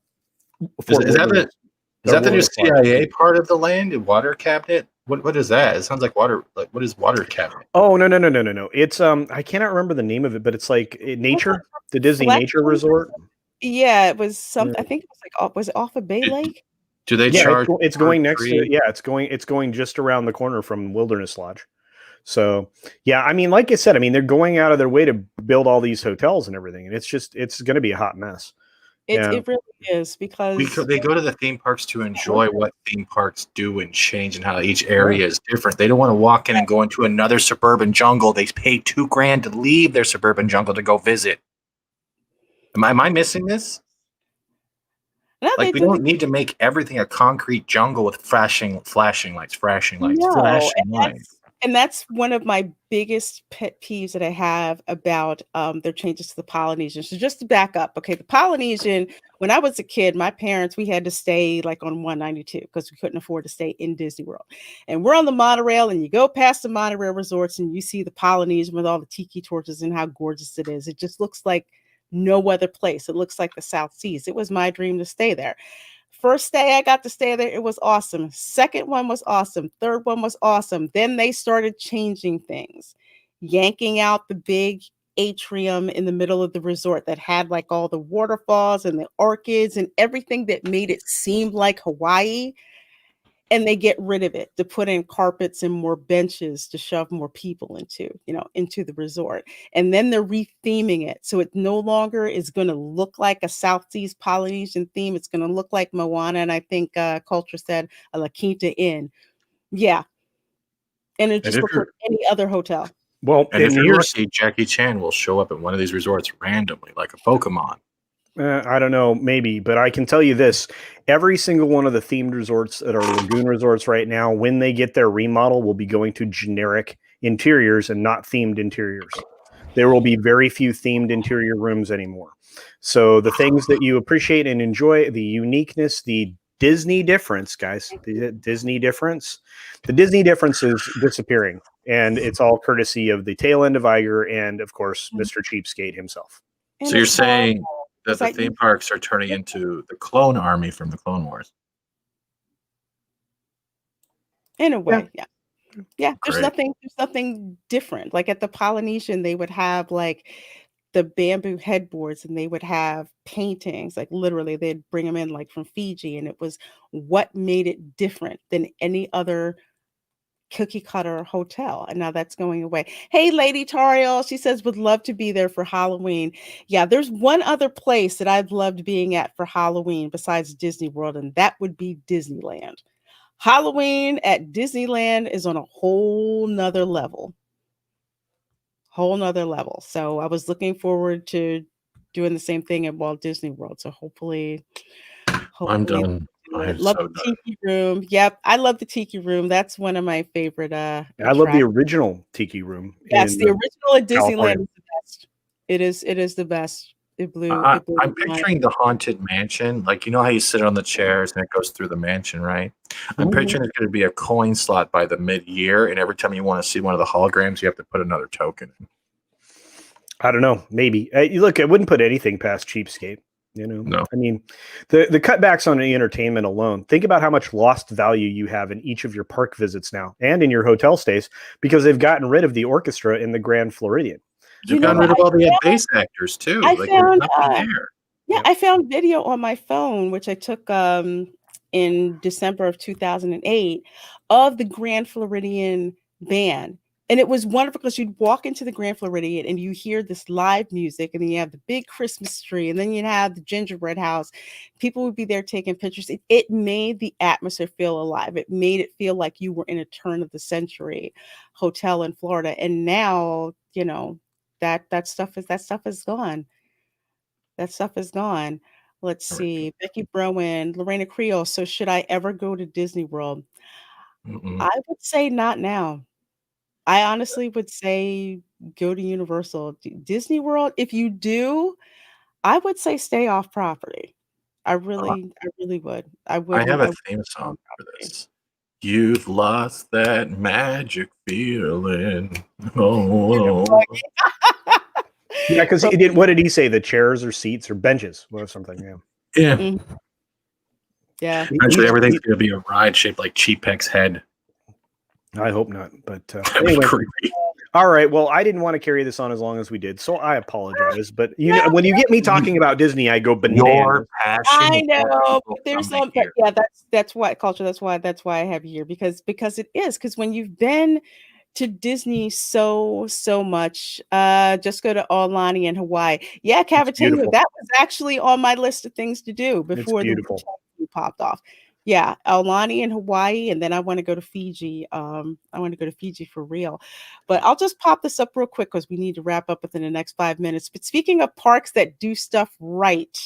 Is that the new CIA part of the land? A water cabinet? What is that? It sounds like water. Like what is water cabinet? Oh no! It's I cannot remember the name of it, but it's like nature, the Disney Nature Resort. Yeah, it was something. I think it was like was it off of Bay Lake? Do they charge? It's going next to it. Yeah, it's going just around the corner from Wilderness Lodge. So yeah, I mean, like I said, I mean they're going out of their way to build all these hotels and everything, and it's going to be a hot mess. It really is because they go to the theme parks to enjoy what theme parks do and change and how each area is different. They don't want to walk in and go into another suburban jungle. They pay $2,000 to leave their suburban jungle to go visit. Am I missing this? No, like we don't need to make everything a concrete jungle with flashing lights. And that's one of my biggest pet peeves that I have about their changes to the Polynesian. So just to back up, okay, the Polynesian, when I was a kid, my parents, we had to stay like on 192 because we couldn't afford to stay in Disney World. And we're on the monorail and you go past the monorail resorts and you see the Polynesian with all the tiki torches and how gorgeous it is. It just looks like no other place. It looks like the South Seas. It was my dream to stay there. First day I got to stay there, it was awesome. Second one was awesome. Third one was awesome. Then they started changing things, yanking out the big atrium in the middle of the resort that had like all the waterfalls and the orchids and everything that made it seem like Hawaii. And they get rid of it to put in carpets and more benches to shove more people into the resort. And then they're retheming it. So it no longer is going to look like a South Seas Polynesian theme. It's going to look like Moana. And I think Culture said a La Quinta Inn. Yeah. And it just looks like any other hotel. Well, and if you're lucky, Jackie Chan will show up at one of these resorts randomly, like a Pokemon. I don't know, maybe, but I can tell you this. Every single one of the themed resorts that are lagoon resorts right now, when they get their remodel, will be going to generic interiors and not themed interiors. There will be very few themed interior rooms anymore. So the things that you appreciate and enjoy, the uniqueness, the Disney difference, guys, the Disney difference is disappearing. And it's all courtesy of the tail end of Iger and, of course, Mr. Cheapskate himself. So you're saying that the theme parks are turning into the clone army from the Clone Wars. In a way, yeah. There's nothing different. Like at the Polynesian, they would have like the bamboo headboards and they would have paintings. Like literally, they'd bring them in like from Fiji, and it was what made it different than any other cookie cutter hotel. And now that's going away. Hey, Lady Tariel, she says would love to be there for Halloween. Yeah, there's one other place that I've loved being at for Halloween besides Disney World, and that would be Disneyland. Halloween at Disneyland is on a whole nother level. So I was looking forward to doing the same thing at Walt Disney World. So hopefully I'm done. I'm love so the done. Tiki Room. Yep, I love the Tiki Room. That's one of my favorite I love the original Tiki Room. Yes, the original at California. Disneyland is the best. It is the best. It blew I'm my picturing mind. the haunted mansion. Like, you know how you sit on the chairs and it goes through the mansion, right? I'm Mhm. picturing there's going to be a coin slot by the mid-year, and every time you want to see one of the holograms, you have to put another token in. I don't know. Maybe. Look, I wouldn't put anything past cheapskate. You know, No. I mean, the cutbacks on the entertainment alone. Think about how much lost value you have in each of your park visits now, and in your hotel stays, because they've gotten rid of the orchestra in the Grand Floridian. They've gotten rid of all the bass actors too. I Like, there's found nothing there. yeah, I found video on my phone, which I took in December of 2008, of the Grand Floridian band. And it was wonderful because you'd walk into the Grand Floridian and you hear this live music, and then you have the big Christmas tree, and then you'd have the gingerbread house. People would be there taking pictures. It made the atmosphere feel alive. It made it feel like you were in a turn of the century hotel in Florida. And now, you know, that stuff is gone. That stuff is gone. Let's see. Becky Browen, Lorena Creole. So should I ever go to Disney World? I would say not now. I honestly would say go to Universal. Disney World, if you do, I would say stay off property. I really would. I I wouldn't. have I a wouldn't theme go on song for property. this. You've lost that magic feeling. Oh. Yeah, because what did he say? The chairs or seats or benches or something? Yeah. Yeah. Mm. Yeah. Eventually, everything's going to be a ride shaped like Cheapek's head. I hope not. But That'd be anyway. creepy. All right. Well, I didn't want to carry this on as long as we did, so I apologize. But you know, when you get me talking about Disney, I go bananas. Your passion. I is what know, people but there's come to some, but hear. yeah, that's why culture. That's why I have you here, because it is, because when you've been to Disney so much, just go to Aulani in Hawaii. Yeah, Cavatinga, beautiful. that was actually on my list of things to do It's before the beautiful. popped off. Yeah, Aulani in Hawaii, and then I want to go to Fiji. I want to go to Fiji for real. But I'll just pop this up real quick because we need to wrap up within the next 5 minutes. But speaking of parks that do stuff right,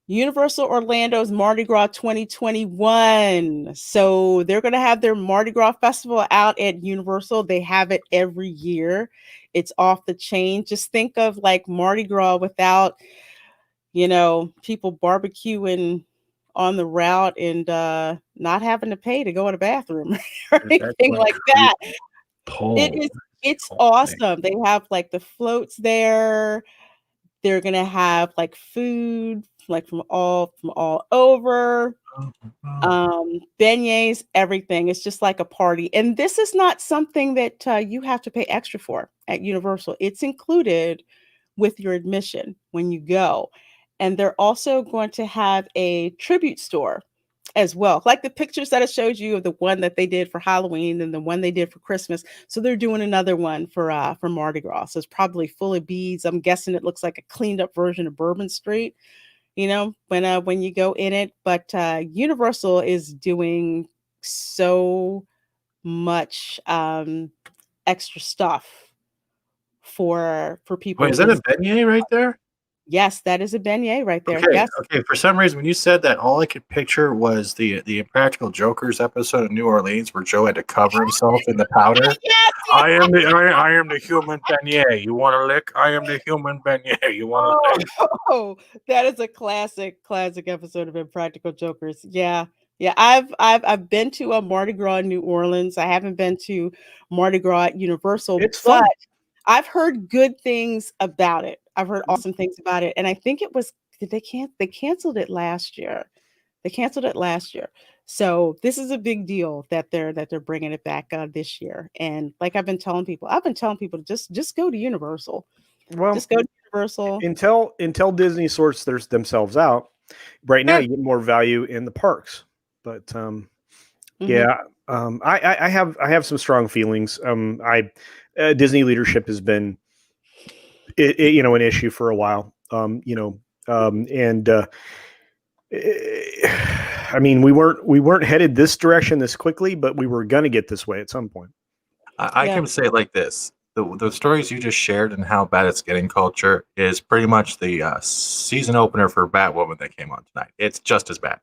Universal Orlando's Mardi Gras 2021. So they're going to have their Mardi Gras festival out at Universal. They have it every year. It's off the chain. Just think of like Mardi Gras without, you know, people barbecuing on the route and not having to pay to go to the bathroom or anything like that. It's awesome. They have like the floats there. They're gonna have like food like from all over. Beignets, everything. It's just like a party. And this is not something that you have to pay extra for at Universal. It's included with your admission when you go. And they're also going to have a tribute store as well, like the pictures that I showed you of the one that they did for Halloween and the one they did for Christmas. So they're doing another one for Mardi Gras. So it's probably full of beads. I'm guessing it looks like a cleaned up version of Bourbon Street, you know, when you go in it. But Universal is doing so much extra stuff for people. Wait, is that a beignet right there? Yes, that is a beignet right there. Okay, Yes. okay. For some reason, when you said that, all I could picture was the Impractical Jokers episode of New Orleans where Joe had to cover himself in the powder. Yes. I am the human beignet. You want to lick? I am the human beignet. You want to lick? Oh, that is a classic episode of Impractical Jokers. Yeah. Yeah, I've been to a Mardi Gras in New Orleans. I haven't been to Mardi Gras at Universal, It's fun. but I've heard good things about it. I've heard awesome things about it, and I think it was they canceled it last year. They canceled it last year, so this is a big deal that they're bringing it back this year. And like I've been telling people to just go to Universal. Well, Just go to Universal. Until Disney sorts themselves out. Right now, you get more value in the parks, but yeah, I have some strong feelings. Disney leadership has been, an issue for a while. And I mean, we weren't headed this direction this quickly, but we were going to get this way at some point. I can say it like this. The stories you just shared and how bad it's getting culture is pretty much the season opener for Batwoman that came on tonight. It's just as bad.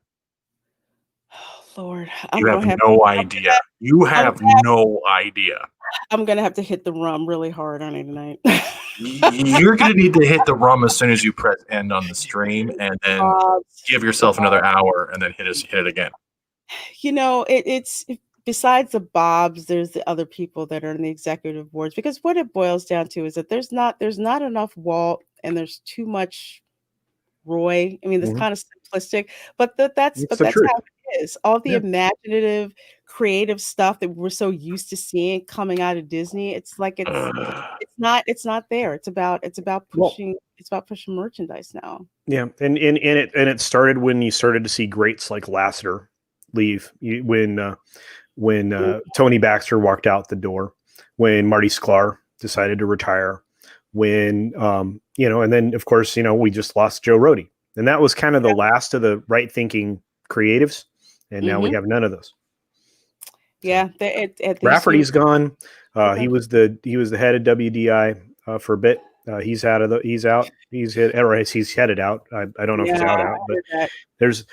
Oh, Lord. You have no idea. You have no idea. I'm going to have to hit the rum really hard on it tonight. You're going to need to hit the rum as soon as you press end on the stream, and then give yourself another hour and then hit it again. You know, it's besides the Bobs, there's the other people that are in the executive boards, because what it boils down to is that there's not enough Walt and there's too much Roy. I mean, that's kind of simplistic, but that's how it is. All the imaginative, creative stuff that we're so used to seeing coming out of Disney, it's like it's not there. It's about pushing merchandise now. Yeah, and it started when you started to see greats like Lasseter leave. When Tony Baxter walked out the door, when Marty Sklar decided to retire, when and then of course we just lost Joe Rohde, and that was kind of the last of the right thinking creatives, and now we have none of those. Yeah, Rafferty's gone. He was the head of WDI for a bit. He's out. He's headed out. I don't know if he's out, but there's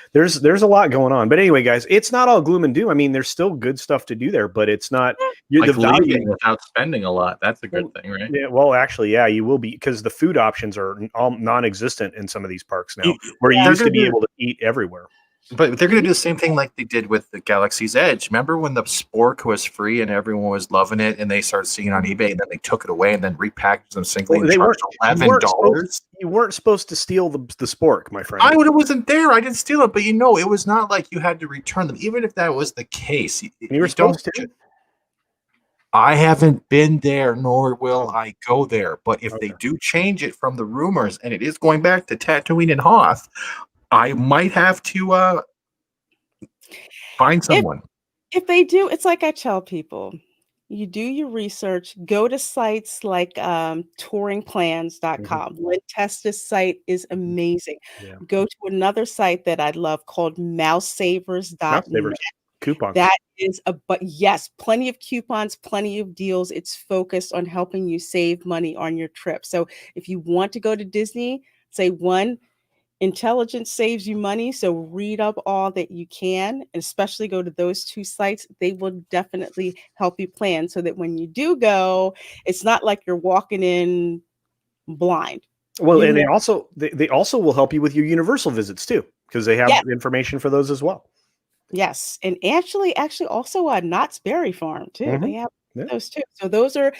a lot going on. But anyway, guys, it's not all gloom and doom. I mean, there's still good stuff to do there, but it's not the value without spending a lot. That's a good thing, right? Yeah. Well, actually, yeah, you will be, because the food options are all non-existent in some of these parks now, where you used to be able to eat everywhere. But they're going to do the same thing like they did with the Galaxy's Edge. Remember when the spork was free and everyone was loving it, and they started seeing it on eBay, and then they took it away and then repackaged them singly and charged $11? You weren't supposed to steal the spork, my friend. It wasn't there. I didn't steal it, but it was not like you had to return them. Even if that was the case, you were supposed to. I haven't been there, nor will I go there. But if they do change it from the rumors, and it is going back to Tatooine and Hoth, I might have to find someone. If they do, it's like I tell people, you do your research, go to sites like touringplans.com. Lynn Testa's site is amazing. Yeah. Go to another site that I love called mousesavers.net. Coupons. That is yes, plenty of coupons, plenty of deals. It's focused on helping you save money on your trip. So if you want to go to Disney, say intelligence saves you money, so read up all that you can, and especially go to those two sites. They will definitely help you plan so that when you do go, it's not like you're walking in blind. Well, and they also will help you with your Universal visits too, because they have information for those as well. Yes, and actually also Knott's Berry Farm too. They have those too. So those are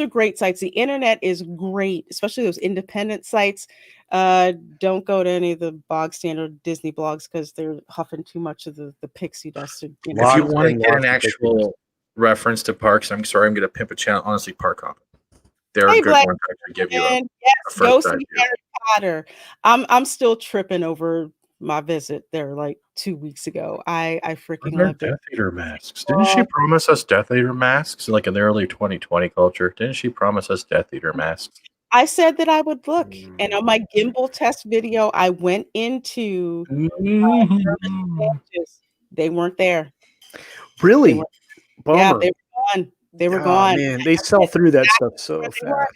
great sites. The internet is great, especially those independent sites. Don't go to any of the bog standard Disney blogs, because they're huffing too much of the pixie dust. If you want to get an actual reference to parks, I'm sorry, I'm going to pimp a channel. Honestly, Park Hop. They're a good one to give you a go see Harry Potter. I'm still tripping over my visit there like 2 weeks ago. I freaking loved it. Death Eater masks. Didn't she promise us Death Eater masks like in the early 2020 culture? Didn't she promise us Death Eater masks? I said that I would look, and on my gimbal test video, I went into they weren't there. Really? Bummer. Yeah, they were gone. They were gone. Man, they sell through that stuff so fast.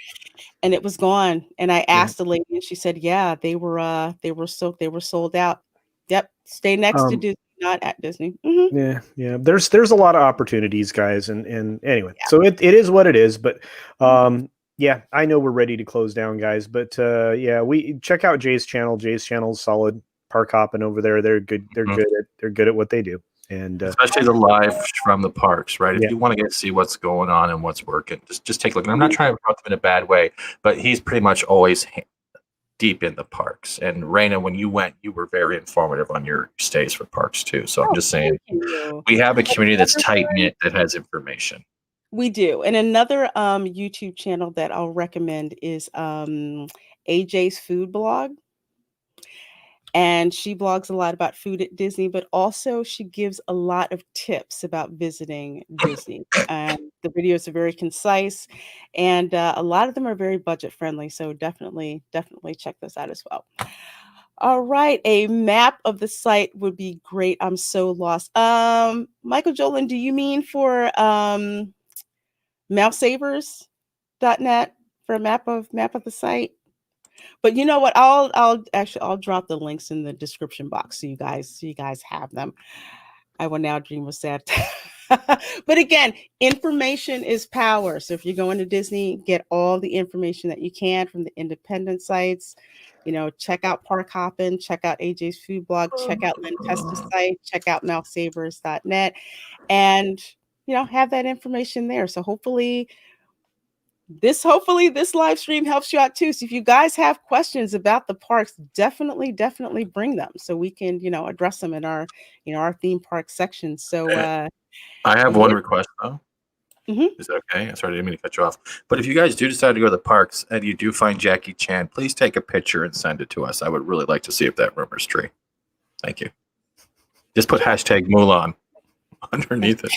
And it was gone. And I asked the lady, and she said, "Yeah, they were sold out." Yep, stay next to Disney, not at Disney. Yeah. There's a lot of opportunities, guys, and anyway, so it is what it is. But yeah, I know we're ready to close down, guys. But we check out Jay's channel. Jay's channel is solid. Park hopping over there. They're good. They're good at what they do. And especially the live from the parks, right? If you want to see what's going on and what's working, just take a look. And I'm not trying to promote them in a bad way, but he's pretty much always deep in the parks. And Reina, when you went, you were very informative on your stays for parks too. So I'm just saying, we have a community that's tight knit that has information. We do. And another YouTube channel that I'll recommend is AJ's Food Blog. And she blogs a lot about food at Disney, but also she gives a lot of tips about visiting Disney. And the videos are very concise, and a lot of them are very budget friendly. So definitely check those out as well. All right, a map of the site would be great. I'm so lost. Michael Jolin, do you mean for mouthsavers.net for a map of the site? But you know what? I'll drop the links in the description box so you guys have them. I will now dream of sad. But again, information is power. So if you're going to Disney, get all the information that you can from the independent sites. You know, check out Park Hoppin', check out AJ's Food Blog, check out Lynn Testa's site, check out mouthsavers.net, and have that information there. So hopefully this live stream helps you out too. So if you guys have questions about the parks, definitely bring them so we can, address them in our, our theme park section. So I have one request though. Mm-hmm. Is that okay? Sorry, I didn't mean to cut you off. But if you guys do decide to go to the parks and you do find Jackie Chan, please take a picture and send it to us. I would really like to see if that rumor's true. Thank you. Just put hashtag Mulan underneath it.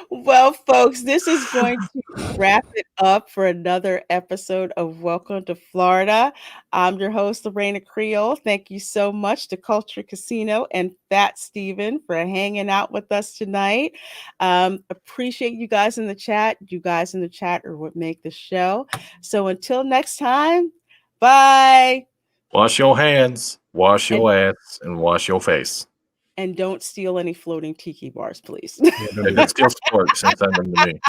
Well, folks, this is going to wrap it up for another episode of Welcome to Florida. I'm your host, Reina Creole. Thank you so much to Culture Casino and Fat Steven for hanging out with us tonight. Appreciate you guys in the chat. You guys in the chat are what make the show. So until next time, bye. Wash your hands, wash your ass, and wash your face. And don't steal any floating tiki bars, please. If it steals sporks, send them to me.